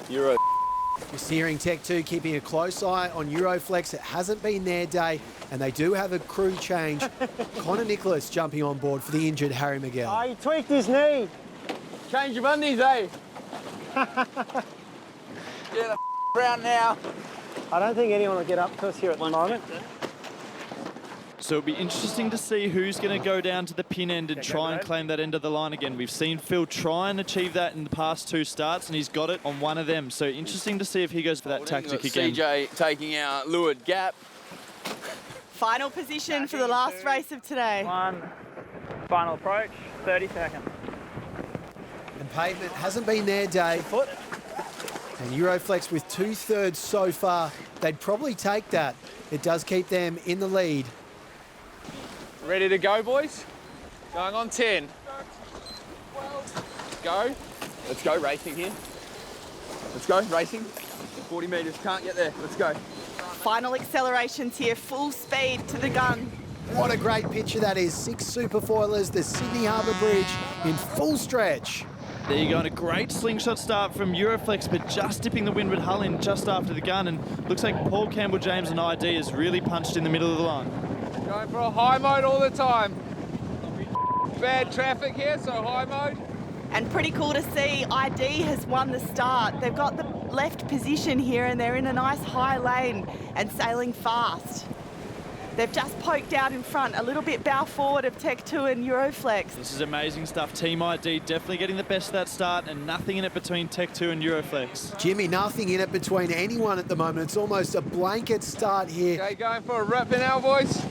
Speaker 15: Euro.
Speaker 9: We're steering Tech 2, keeping a close eye on Euroflex. It hasn't been their day, and they do have a crew change. Connor Nicholas jumping on board for the injured Harry Miguel.
Speaker 8: Oh, he tweaked his knee.
Speaker 15: Change your undies, eh?
Speaker 8: Get the round now. I don't think anyone will get up to us here at the moment.
Speaker 5: So it'll be interesting to see who's going to go down to the pin end and try and claim that end of the line again. We've seen Phil try and achieve that in the past 2 starts, and he's got it on one of them. So interesting to see if he goes for that tactic again.
Speaker 15: CJ taking our lured gap.
Speaker 14: Final position for the last race of today.
Speaker 13: Final approach, 30 seconds.
Speaker 9: And pavement hasn't been their day. And Euroflex with 2/3 so far. They'd probably take that. It does keep them in the lead.
Speaker 16: Ready to go, boys? Going on 10. Go.
Speaker 15: Let's go racing here. Let's go racing. 40 metres, can't get there. Let's go.
Speaker 14: Final accelerations here, full speed to the gun.
Speaker 9: What a great picture that is. 6 Superfoilers, the Sydney Harbour Bridge in full stretch.
Speaker 5: There you go, and a great slingshot start from Euroflex, but just dipping the windward hull in just after the gun, and looks like Paul Campbell-James and ID has really punched in the middle of the line.
Speaker 16: Going for a high mode all the time. Bad traffic here, so high mode.
Speaker 14: And pretty cool to see ID has won the start. They've got the left position here and they're in a nice high lane and sailing fast. They've just poked out in front, a little bit bow forward of Tech 2 and Euroflex.
Speaker 5: This is amazing stuff. Team ID definitely getting the best of that start, and nothing in it between Tech 2 and Euroflex.
Speaker 9: Jimmy, nothing in it between anyone at the moment. It's almost a blanket start here.
Speaker 16: Okay, going for a rip now, boys.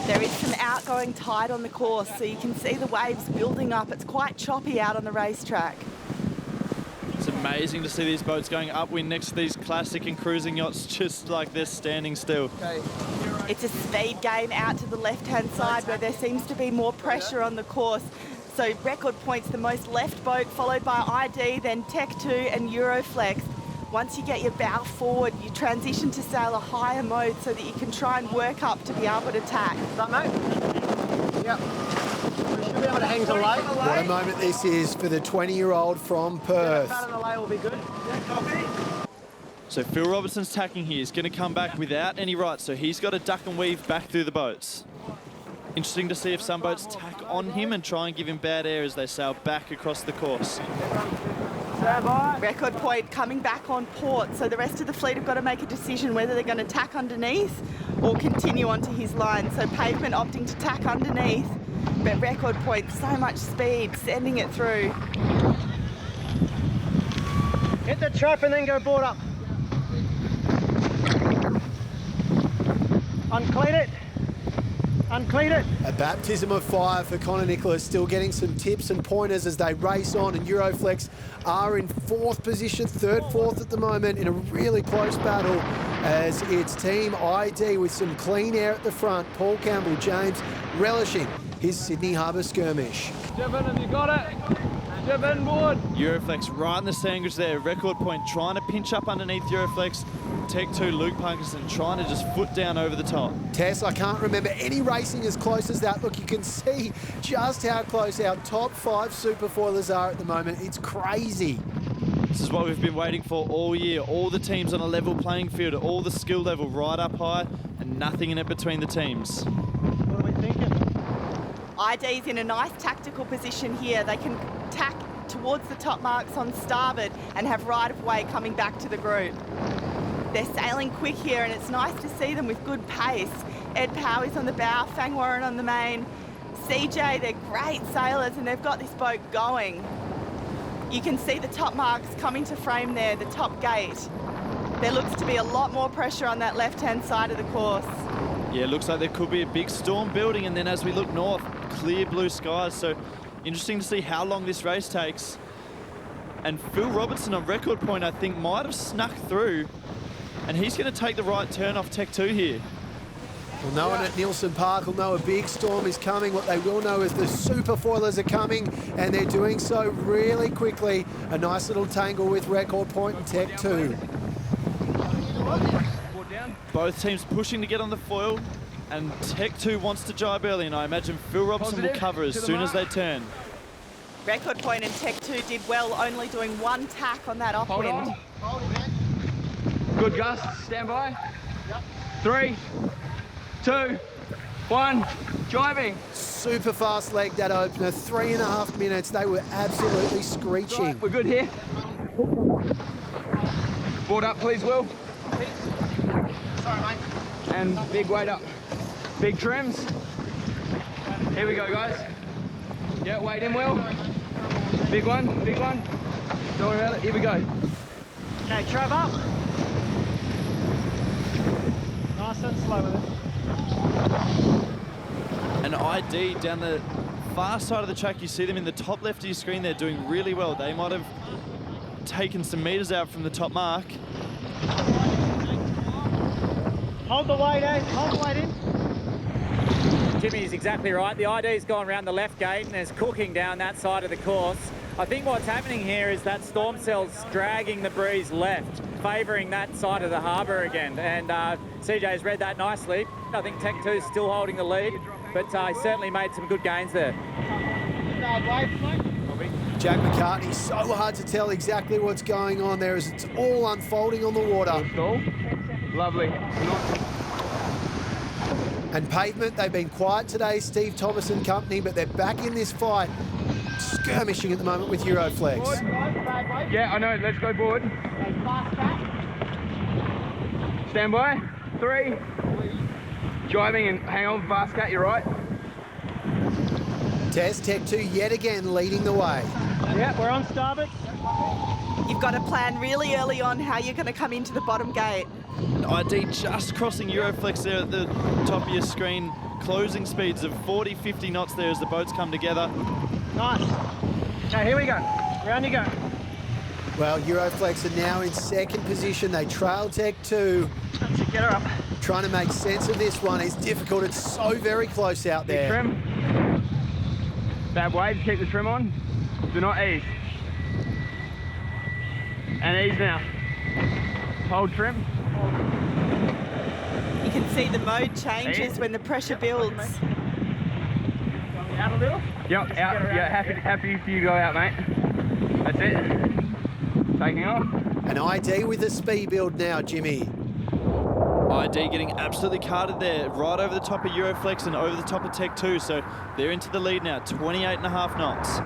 Speaker 14: There is some outgoing tide on the course, so you can see the waves building up. It's quite choppy out on the racetrack.
Speaker 5: It's amazing to see these boats going upwind next to these classic and cruising yachts, just like they're standing still.
Speaker 16: Okay.
Speaker 14: It's a speed game out to the left-hand side where there seems to be more pressure on the course. So record points, the most left boat, followed by ID, then Tech 2 and Euroflex. Once you get your bow forward, you transition to sail a higher mode so that you can try and work up to be able to tack.
Speaker 8: Is that, mate? Yep. We should be able to hang to lay.
Speaker 9: What a moment this is for the 20-year-old from Perth.
Speaker 8: Yeah, the lay will be good. Yeah, copy.
Speaker 5: So Phil Robertson's tacking here. He's going to come back without any right, so he's got to duck and weave back through the boats. Interesting to see if some boats tack on him and try and give him bad air as they sail back across the course.
Speaker 14: Record point coming back on port, so the rest of the fleet have got to make a decision whether they're going to tack underneath or continue onto his line. So Pavement opting to tack underneath, but Record point, so much speed, sending it through.
Speaker 8: Hit the trap and then go board up. Uncleat it. Uncleat it.
Speaker 9: A baptism of fire for Connor Nicholas, still getting some tips and pointers as they race on, and Euroflex are in 4th position, 3rd, 4th at the moment in a really close battle as it's Team ID with some clean air at the front. Paul Campbell-James relishing his Sydney Harbour skirmish.
Speaker 16: Jib in, have you got it? Jib in board.
Speaker 5: Euroflex right in the sandwich there. Record point trying to pinch up underneath Euroflex. Tech 2 Luke Parkinson trying to just foot down over the top.
Speaker 9: Tess, I can't remember any racing as close as that. Look, you can see just how close our top 5 Superfoilers are at the moment. It's crazy.
Speaker 5: This is what we've been waiting for all year. All the teams on a level playing field, all the skill level right up high, and nothing in it between the teams.
Speaker 8: What are we thinking?
Speaker 14: ID's in a nice tactical position here. They can tack towards the top marks on starboard and have right of way coming back to the group. They're sailing quick here, and it's nice to see them with good pace. Ed Powy's on the bow, Fang Warren on the main. CJ, they're great sailors, and they've got this boat going. You can see the top marks coming to frame there, the top gate. There looks to be a lot more pressure on that left-hand side of the course.
Speaker 5: Yeah, it looks like there could be a big storm building, and then as we look north, clear blue skies. So interesting to see how long this race takes. And Phil Robertson on record point, I think, might have snuck through, and he's going to take the right turn off Tech 2 here.
Speaker 9: Well, no one at Nielsen Park will know a big storm is coming. What they will know is the Superfoilers are coming, and they're doing so really quickly. A nice little tangle with record point and Tech 2.
Speaker 5: Both teams pushing to get on the foil, and Tech 2 wants to jibe early, and I imagine Phil Robertson will cover as soon as they turn.
Speaker 14: Record point and Tech 2 did well, only doing one tack on that upwind.
Speaker 15: Good, Gus. Stand by. 3, 2, 1. Jibing.
Speaker 9: Super fast leg that opener, 3.5 minutes. They were absolutely screeching.
Speaker 15: Right, we're good here. Board up, please, Will. Sorry, mate. And big weight up. Big trims. Here we go, guys. Yeah, weight in, Will. Big one, big one. Don't worry about it. Here we go.
Speaker 8: Okay, Trev up. Nice and slow with it.
Speaker 5: An ID down the far side of the track. You see them in the top left of your screen. They're doing really well. They might have taken some meters out from the top mark.
Speaker 8: Hold the weight in, hold the weight in.
Speaker 13: Jimmy's exactly right. The ID's gone around the left gate and there's cooking down that side of the course. I think what's happening here is that storm cell's dragging the breeze left, favouring that side of the harbour again. And CJ's read that nicely. I think Tech 2's still holding the lead, but he certainly made some good gains there.
Speaker 9: Jack McCartney, so hard to tell exactly what's going on there as it's all unfolding on the water.
Speaker 15: Lovely.
Speaker 9: And Pavement, they've been quiet today, Steve Thomas and company, but they're back in this fight, skirmishing at the moment with Euroflex.
Speaker 15: Yeah, I know. Let's go board. Stand by. 3. Jibing and hang on, fast cat, you're right.
Speaker 9: Test Tech 2 yet again leading the way.
Speaker 8: Yeah, we're on starboard.
Speaker 14: You've got to plan really early on how you're going to come into the bottom gate.
Speaker 5: ID just crossing Euroflex there at the top of your screen. Closing speeds of 40, 50 knots there as the boats come together.
Speaker 8: Nice. Okay, here we go. Round you go.
Speaker 9: Well, Euroflex are now in second position. They trail Tech 2.
Speaker 8: Get her up.
Speaker 9: Trying to make sense of this one is difficult. It's so very close out there.
Speaker 15: Trim. Bad wave, keep the trim on. Do not ease. And ease now. Hold trim.
Speaker 14: You can see the mode changes when the pressure builds.
Speaker 8: Out a little?
Speaker 15: Yep, out. Yeah, happy for you to go out, mate. That's it. Taking off.
Speaker 9: An ID with a speed build now, Jimmy.
Speaker 5: ID getting absolutely carted there, right over the top of Euroflex and over the top of Tech 2, so they're into the lead now, 28.5 knots.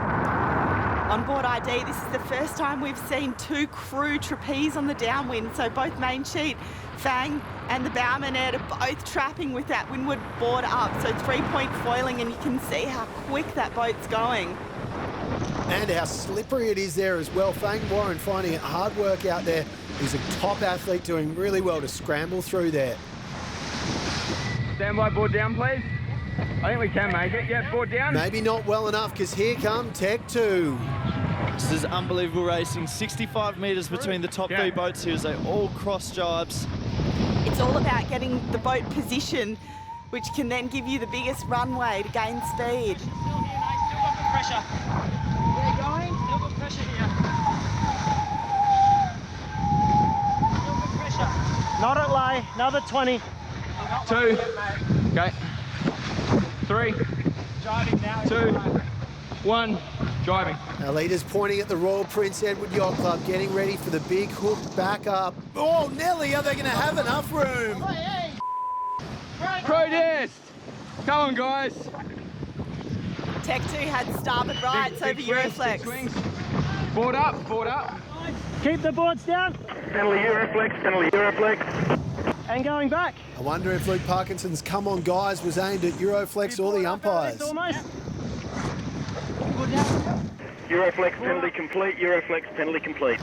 Speaker 14: On board ID, this is the first time we've seen 2 crew trapeze on the downwind, so both main sheet, Fang and the bowman are both trapping with that windward board up, so 3-point foiling, and you can see how quick that boat's going.
Speaker 9: And how slippery it is there as well. Fang Warren finding it hard work out there. He's a top athlete doing really well to scramble through there.
Speaker 15: Stand by, board down, please. I think we can make it. Yeah, board down.
Speaker 9: Maybe not well enough because here come Tech 2.
Speaker 5: This is unbelievable racing. 65 metres between the top 3 boats here as they all cross jibes.
Speaker 14: It's all about getting the boat position, which can then give you the biggest runway to gain speed.
Speaker 8: Still here, mate. Still got good pressure. Where are you going? Still good pressure here. Still good pressure. Not at lay. Another 20.
Speaker 15: 2. Okay. 3. 2. 1. Driving.
Speaker 9: Our leaders pointing at the Royal Prince Edward Yacht Club, getting ready for the big hook back up. Oh, Nelly, are they going to have enough room?
Speaker 15: Protest! Come on, guys.
Speaker 14: Tech 2 had starboard rights over Euroflex.
Speaker 15: Board up, board up.
Speaker 8: Keep the boards down.
Speaker 15: Penalty Euroflex, penalty Euroflex.
Speaker 8: And going back.
Speaker 9: I wonder if Luke Parkinson's come on guys was aimed at Euroflex or the umpires.
Speaker 8: Almost.
Speaker 17: Euroflex penalty complete, Euroflex penalty complete.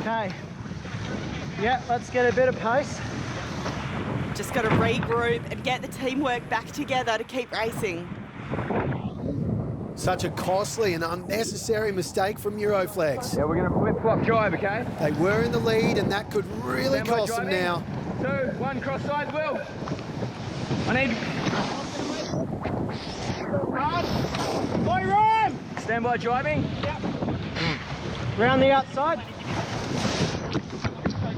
Speaker 8: Okay. Yeah, let's get a bit of pace.
Speaker 14: Just got to regroup and get the teamwork back together to keep racing.
Speaker 9: Such a costly and unnecessary mistake from Euroflex.
Speaker 15: Yeah, we're going to flip-flop drive, okay?
Speaker 9: They were in the lead and that could really cost them now.
Speaker 15: 2, 1, cross sides, Will. I need...
Speaker 8: Run!
Speaker 15: Stand by driving.
Speaker 8: Yep. Round the outside.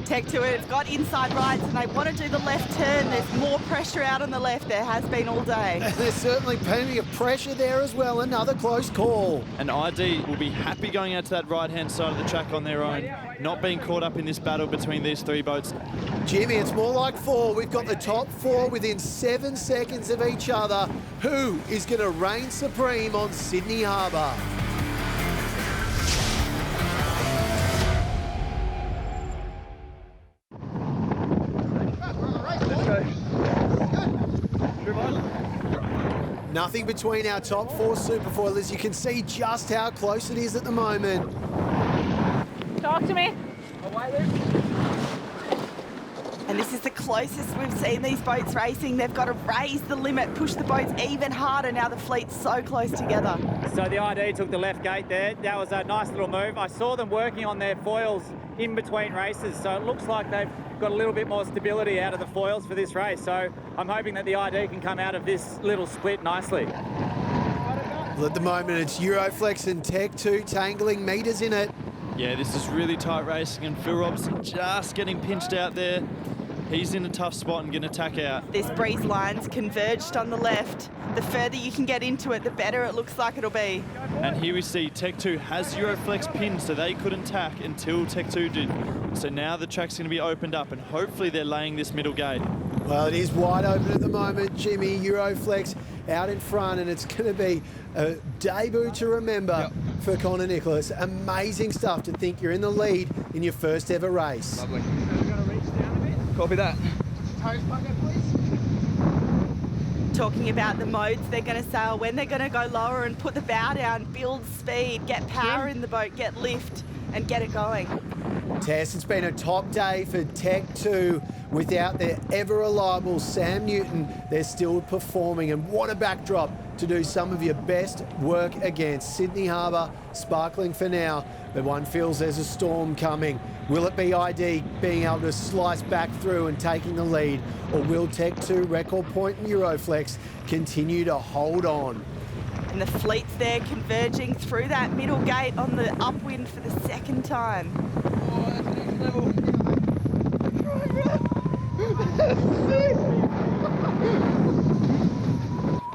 Speaker 14: Tech 2 has got inside rights and they want to do the left turn. There's more pressure out on the left. There has been all day.
Speaker 9: And there's certainly plenty of pressure there as well. Another close call.
Speaker 5: And ID will be happy going out to that right-hand side of the track on their own, not being caught up in this battle between these 3 boats.
Speaker 9: Jimmy, it's more like 4. We've got the top 4 within 7 seconds of each other. Who is going to reign supreme on Sydney Harbour? Nothing between our top 4 Superfoilers. You can see just how close it is at the moment.
Speaker 12: Talk to me.
Speaker 14: And this is the closest we've seen these boats racing. They've got to raise the limit, push the boats even harder. Now the fleet's so close together.
Speaker 13: So the ID took the left gate there. That was a nice little move. I saw them working on their foils in between races, so it looks like they've got a little bit more stability out of the foils for this race. So I'm hoping that the ID can come out of this little split nicely.
Speaker 9: Well, at the moment, it's Euroflex and Tech 2 tangling meters in it.
Speaker 5: Yeah, this is really tight racing, and Phil Robson just getting pinched out there. He's in a tough spot and going to tack out.
Speaker 14: This breeze line's converged on the left. The further you can get into it, the better it looks like it'll be.
Speaker 5: And here we see Tech 2 has Euroflex pinned, so they couldn't tack until Tech 2 did. So now the track's going to be opened up, and hopefully they're laying this middle gate.
Speaker 9: Well, it is wide open at the moment, Jimmy. Euroflex out in front, and it's going to be a debut to remember for Connor Nicholas. Amazing stuff to think you're in the lead in your first ever race.
Speaker 15: Lovely. Copy that.
Speaker 14: Toes bucket, please. Talking about the modes they're going to sail, when they're going to go lower and put the bow down, build speed, get power in the boat, get lift, and get it going.
Speaker 9: Tess, it's been a top day for Tech 2. Without their ever-reliable Sam Newton, they're still performing. And what a backdrop to do some of your best work against. Sydney Harbour sparkling for now, but one feels there's a storm coming. Will it be ID being able to slice back through and taking the lead? Or will Tech 2, Record Point and Euroflex continue to hold on?
Speaker 14: And the fleet's there converging through that middle gate on the upwind for the second time.
Speaker 15: Oh, that's next level.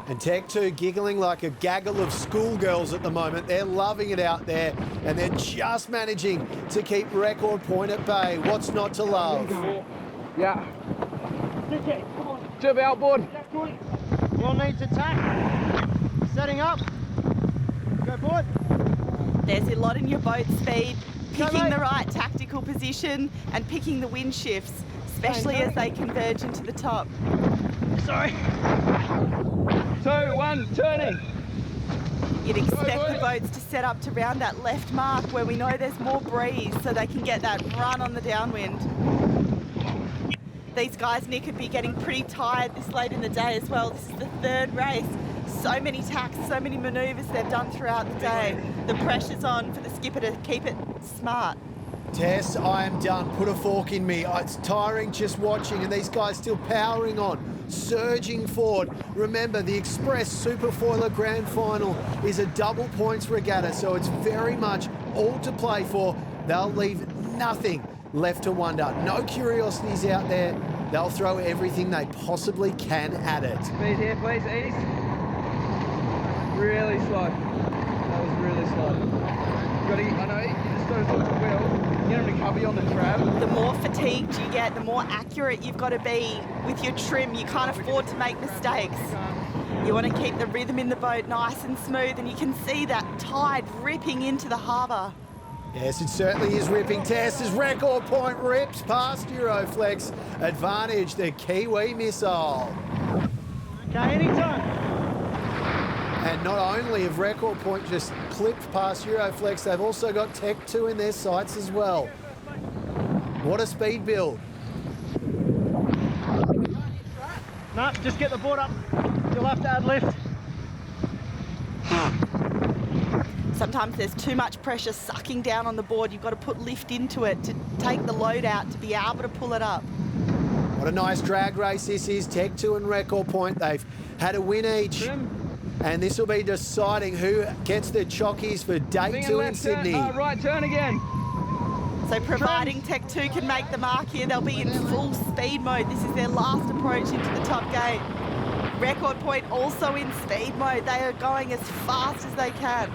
Speaker 9: And Tech 2 giggling like a gaggle of schoolgirls at the moment. They're loving it out there, and they're just managing to keep Record Point at bay. What's not to love?
Speaker 15: Yeah. Jump outboard.
Speaker 8: We'll need to tack. Setting up. Go forward.
Speaker 14: There's a lot in your boat speed, picking the right tactical position and picking the wind shifts, especially as they converge into the top.
Speaker 8: Sorry.
Speaker 15: 2, 1, turning.
Speaker 14: You'd expect the boats to set up to round that left mark where we know there's more breeze so they can get that run on the downwind. These guys, Nick, could be getting pretty tired this late in the day as well. This is the 3rd race. So many tacks, so many manoeuvres they've done throughout the day. The pressure's on for the skipper to keep it smart.
Speaker 9: Tess, I am done. Put a fork in me. It's tiring just watching, and these guys still powering on, surging forward. Remember, the Express Superfoiler Grand Final is a double points regatta, so it's very much all to play for. They'll leave nothing left to wonder. No curiosities out there. They'll throw everything they possibly can at it.
Speaker 15: Speed here, please, ease. Really slow. That was really slow. I know, you just got to talk to Will. Get him to cover you on the trap.
Speaker 14: The more fatigued you get, the more accurate you've got to be with your trim. You can't afford to make mistakes. You want to keep the rhythm in the boat nice and smooth, and you can see that tide ripping into the harbour.
Speaker 9: Yes, it certainly is ripping. Tess as Record Point rips past Euroflex. Advantage, the Kiwi missile.
Speaker 8: Okay, anytime.
Speaker 9: And not only have Record Point just clipped past Euroflex, they've also got Tech 2 in their sights as well. What a speed build.
Speaker 8: No, just get the board up. You'll have to add lift.
Speaker 14: Sometimes there's too much pressure sucking down on the board. You've got to put lift into it to take the load out, to be able to pull it up.
Speaker 9: What a nice drag race this is. Tech 2 and Record Point, they've had a win each. And this will be deciding who gets the chockies for day 2 in Sydney.
Speaker 15: Right turn again.
Speaker 14: So providing Tech 2 can make the mark here, they'll be in full speed mode. This is their last approach into the top gate. Record Point also in speed mode. They are going as fast as they can.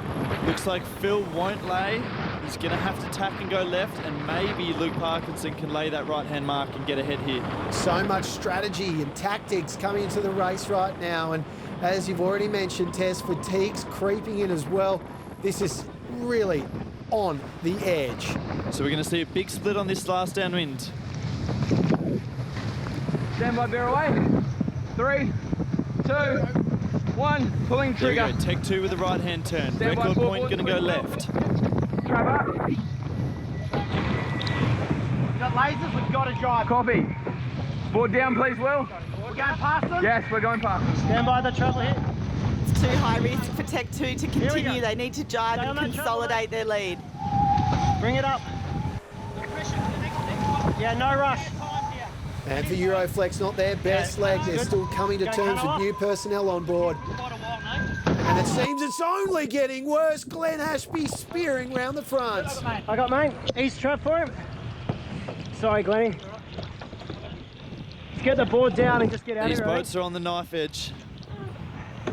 Speaker 5: Looks like Phil won't lay. He's going to have to tack and go left, and maybe Luke Parkinson can lay that right-hand mark and get ahead here.
Speaker 9: So much strategy and tactics coming into the race right now. And as you've already mentioned, Tess, fatigue's creeping in as well. This is really on the edge.
Speaker 5: So we're going to see a big split on this last downwind.
Speaker 15: Stand by, bear away. 3, 2, 1, pulling
Speaker 5: There
Speaker 15: trigger.
Speaker 5: we go, Tech 2 with the right-hand turn.
Speaker 15: Stand by,
Speaker 5: Record
Speaker 15: forward,
Speaker 5: Point going to go left.
Speaker 15: Trevor.
Speaker 8: Got lasers, we've got to drive.
Speaker 15: Copy. Board down, please, Will.
Speaker 8: We're going past them?
Speaker 15: Yes, we're going past.
Speaker 8: Stand by the treble here.
Speaker 14: It's too high risk for Tech 2 to continue. They need to jibe
Speaker 8: Stay on
Speaker 14: and
Speaker 8: that
Speaker 14: consolidate their lead.
Speaker 8: Bring it up. Yeah, no rush.
Speaker 9: And for Euroflex, not their best leg. They're still coming to terms with new personnel on board. And it seems it's only getting worse. Glenn Ashby spearing round the front.
Speaker 8: I got mine. East trap for him. Sorry, Glennie. Let's get the board down and just get out
Speaker 5: These
Speaker 8: of here.
Speaker 5: boats are on the knife edge.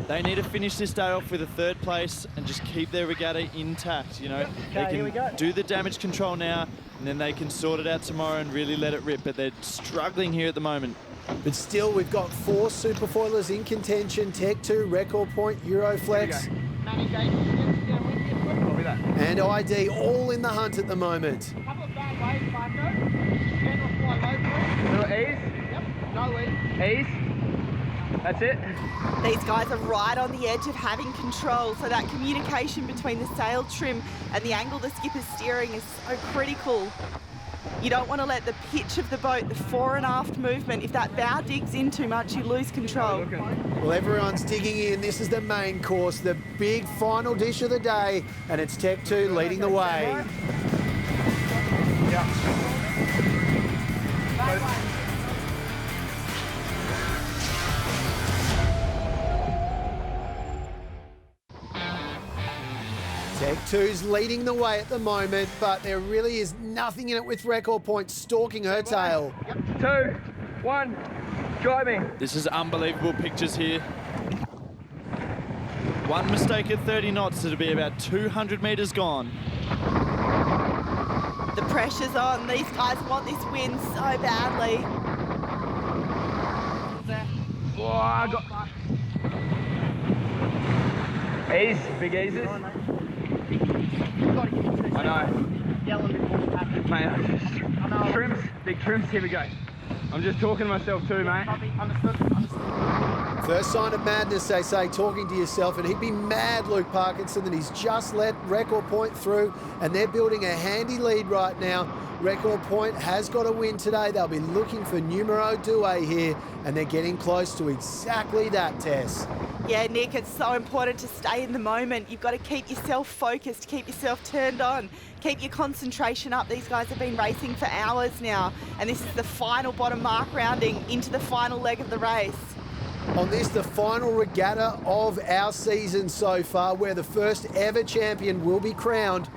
Speaker 5: They need to finish this day off with a 3rd place and just keep their regatta intact, you know.
Speaker 8: Okay, here we
Speaker 5: They
Speaker 8: go.
Speaker 5: can do the damage control now, and then they can sort it out tomorrow and really let it rip, but they're struggling here at the moment.
Speaker 9: But still, we've got 4 Superfoilers in contention. Tech 2, Record Point, Euroflex, and ID all in the hunt at the moment.
Speaker 15: Little ease. Ease. That's it.
Speaker 14: These guys are right on the edge of having control, so that communication between the sail trim and the angle the skipper's steering is so critical. You don't want to let the pitch of the boat, the fore and aft movement, if that bow digs in too much, you lose control.
Speaker 9: Well, everyone's digging in. This is the main course, the big final dish of the day, and it's Tech 2 leading the way. Tech 2's leading the way at the moment, but there really is nothing in it with Record Point stalking her tail.
Speaker 15: 2, 1, driving.
Speaker 5: This is unbelievable pictures here. One mistake at 30 knots, it'll be about 200 metres gone.
Speaker 14: The pressure's on. These guys want this win so badly.
Speaker 15: Oh, I got... Ease, big eases. I know. Mate, trims, big trims, here we go. I'm just talking to myself too, mate.
Speaker 9: First sign of madness, they say, talking to yourself, and he'd be mad, Luke Parkinson, that he's just let Record Point through, and they're building a handy lead right now. Record Point has got a win today. They'll be looking for numero 2 here, and they're getting close to exactly that, Tess.
Speaker 14: Yeah, Nick, it's so important to stay in the moment. You've got to keep yourself focused, keep yourself turned on, keep your concentration up. These guys have been racing for hours now, and this is the final bottom mark rounding into the final leg of the race.
Speaker 9: On this, the final regatta of our season so far, where the first ever champion will be crowned.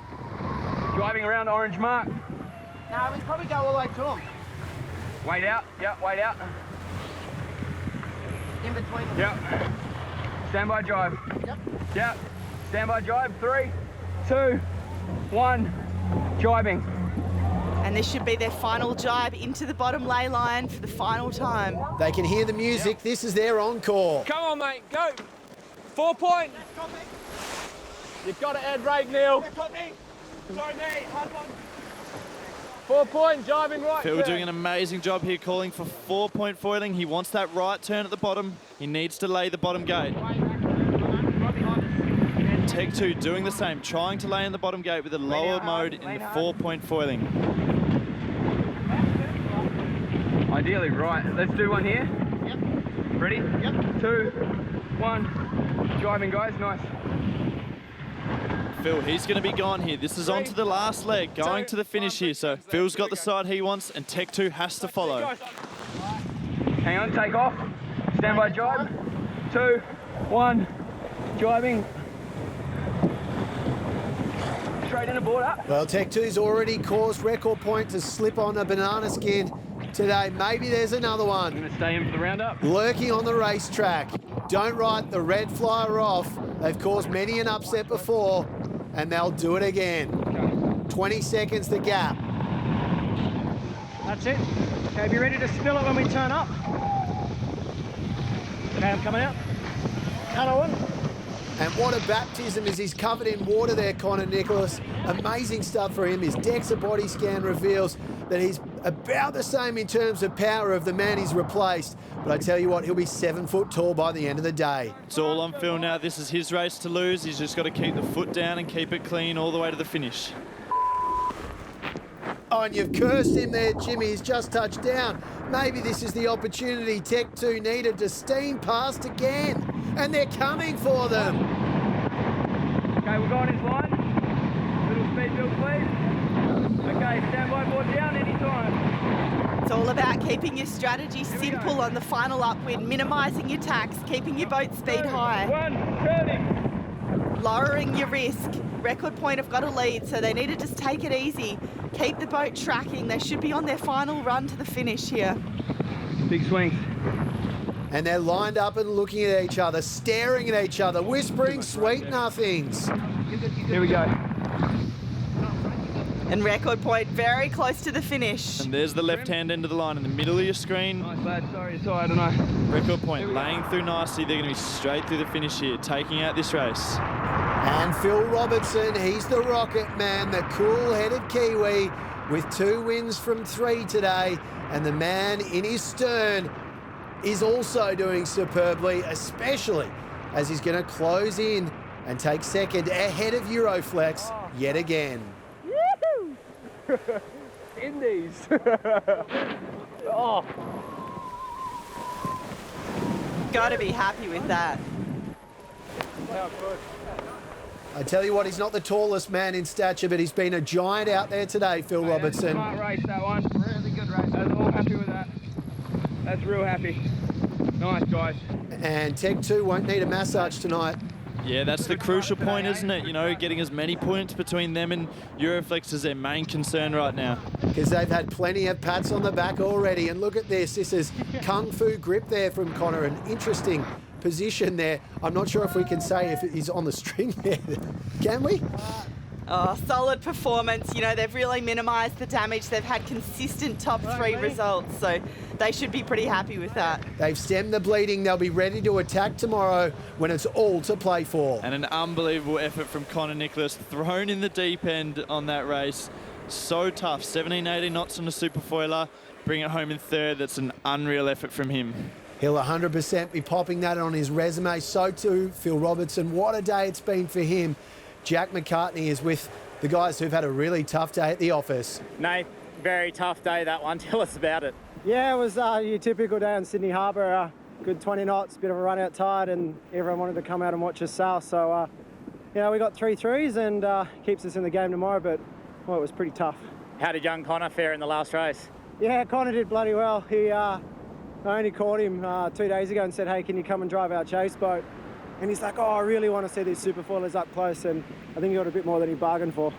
Speaker 15: Driving around orange mark.
Speaker 8: No, we probably go all the way to them.
Speaker 15: Wait out, yep, wait out.
Speaker 8: In between them.
Speaker 15: Yep. Stand by drive. Yep. Stand by drive. 3, 2, 1. Jibing.
Speaker 14: And this should be their final jibe into the bottom lay line for the final time.
Speaker 9: They can hear the music. Yep. This is their encore.
Speaker 16: Come on, mate. Go. 4 points. You've got to add rate, Neil. Sorry, mate. Hard one. 4 point, jibing right.
Speaker 5: Phil
Speaker 16: turn.
Speaker 5: doing an amazing job here, calling for 4-point foiling. He wants that right turn at the bottom. He needs to lay the bottom gate. Tech 2 doing the same, trying to lay in the bottom gate with a lower mode in the 4-point foiling.
Speaker 15: Ideally, right. Let's do one here. Yep. Ready? Yep. 2, 1. Driving, guys. Nice.
Speaker 5: Phil, he's going to be gone here. This is on to the last leg, going to the finish here. So Phil's got the side he wants, and Tech 2 has to follow.
Speaker 15: Hang on, take off. Stand by, drive. 2, 1. Driving. Straight in the board up.
Speaker 9: Well, Tech 2's already caused Record Point to slip on a banana skin today. Maybe there's another one.
Speaker 15: Going to stay in for the roundup.
Speaker 9: Lurking on the racetrack. Don't write the red flyer off. They've caused many an upset before, and they'll do it again. 20 seconds the gap.
Speaker 8: That's it. Okay, be ready to spill it when we turn up. Okay, I'm coming out. Hello, one.
Speaker 9: And what a baptism as he's covered in water there, Connor Nicholas. Amazing stuff for him. His DEXA body scan reveals that he's about the same in terms of power of the man he's replaced. But I tell you what, he'll be 7 foot tall by the end of the day.
Speaker 5: It's all on Phil now. This is his race to lose. He's just got to keep the foot down and keep it clean all the way to the finish.
Speaker 9: Oh, and you've cursed him there, Jimmy. He's just touched down. Maybe this is the opportunity Tech 2 needed to steam past again. And they're coming for them.
Speaker 15: Okay, we're going his line. Little speed build, please. Okay, stand by, board down anytime.
Speaker 14: It's all about keeping your strategy simple on the final upwind, minimising your tacks, keeping your boat speed high.
Speaker 15: 1, turning.
Speaker 14: Lowering your risk. Record Point have got a lead, so they need to just take it easy. Keep the boat tracking. They should be on their final run to the finish here.
Speaker 15: Big swings.
Speaker 9: And they're lined up and looking at each other, staring at each other, whispering sweet nothings.
Speaker 15: Here we go.
Speaker 14: And Record Point very close to the finish.
Speaker 5: And there's the left-hand end of the line in the middle of your screen.
Speaker 15: Nice, lad. Sorry, I don't know.
Speaker 5: Record Point laying through nicely. They're going to be straight through the finish here, taking out this race.
Speaker 9: And Phil Robertson, he's the rocket man, the cool-headed Kiwi, with 2 wins from 3 today. And the man in his stern is also doing superbly, especially as he's going to close in and take second ahead of Euroflex yet again.
Speaker 16: Indies. Oh.
Speaker 14: Got to be happy with that.
Speaker 9: I tell you what, he's not the tallest man in stature, but he's been a giant out there today, Phil Robertson.
Speaker 15: Smart race, that one. Really good race. That's all happy with that. That's real happy. Nice, guys.
Speaker 9: And Tech 2 won't need a massage tonight.
Speaker 5: Yeah, that's the crucial point, isn't it? You know, getting as many points between them and Euroflex is their main concern right now.
Speaker 9: Because they've had plenty of pats on the back already. And look at this. This is kung fu grip there from Connor. An interesting position there. I'm not sure if we can say if he's on the string there. Can we?
Speaker 14: Oh, solid performance. You know, they've really minimised the damage. They've had consistent top 3 results, so they should be pretty happy with that.
Speaker 9: They've stemmed the bleeding. They'll be ready to attack tomorrow when it's all to play for.
Speaker 5: And an unbelievable effort from Connor Nicholas, thrown in the deep end on that race. So tough, 17, 18 knots on the Superfoiler, bring it home in 3rd. That's an unreal effort from him.
Speaker 9: He'll 100% be popping that on his resume. So too, Phil Robertson. What a day it's been for him. Jack McCartney is with the guys who've had a really tough day at the office.
Speaker 13: Nate, very tough day, that one. Tell us about it.
Speaker 8: Yeah, it was your typical day on Sydney Harbour. Good 20 knots, bit of a run out tide, and everyone wanted to come out and watch us sail. So, you know, we got 3 threes and keeps us in the game tomorrow, but, well, it was pretty tough.
Speaker 13: How did young Connor fare in the last race?
Speaker 8: Yeah, Connor did bloody well. I only called him 2 days ago and said, hey, can you come and drive our chase boat? And he's like, oh, I really want to see these Superfoilers up close, and I think he got a bit more than he bargained for.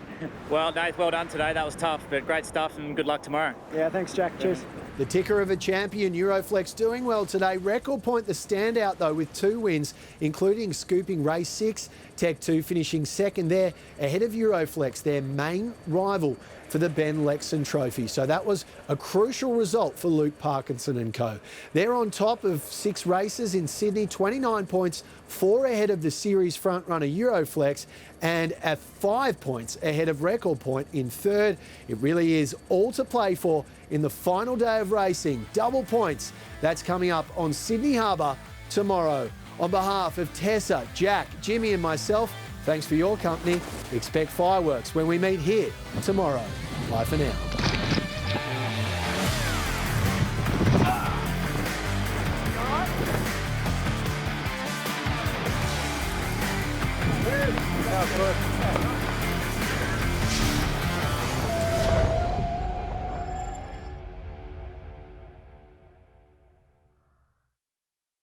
Speaker 13: Well, Nate, well done today. That was tough, but great stuff, and good luck tomorrow.
Speaker 8: Yeah, thanks, Jack. Cheers.
Speaker 9: The ticker of a champion, Euroflex, doing well today. Record Point the standout, though, with 2 wins, including scooping race 6. Tech 2 finishing 2nd there, ahead of Euroflex, their main rival for the Ben Lexon Trophy. So that was a crucial result for Luke Parkinson and co. They're on top of 6 races in Sydney, 29 points, 4 ahead of the series frontrunner Euroflex, and at 5 points ahead of Record Point in 3rd. It really is all to play for in the final day of racing. Double points. That's coming up on Sydney Harbour tomorrow. On behalf of Tessa, Jack, Jimmy and myself, thanks for your company. Expect fireworks when we meet here tomorrow. Bye for now.
Speaker 16: tough work.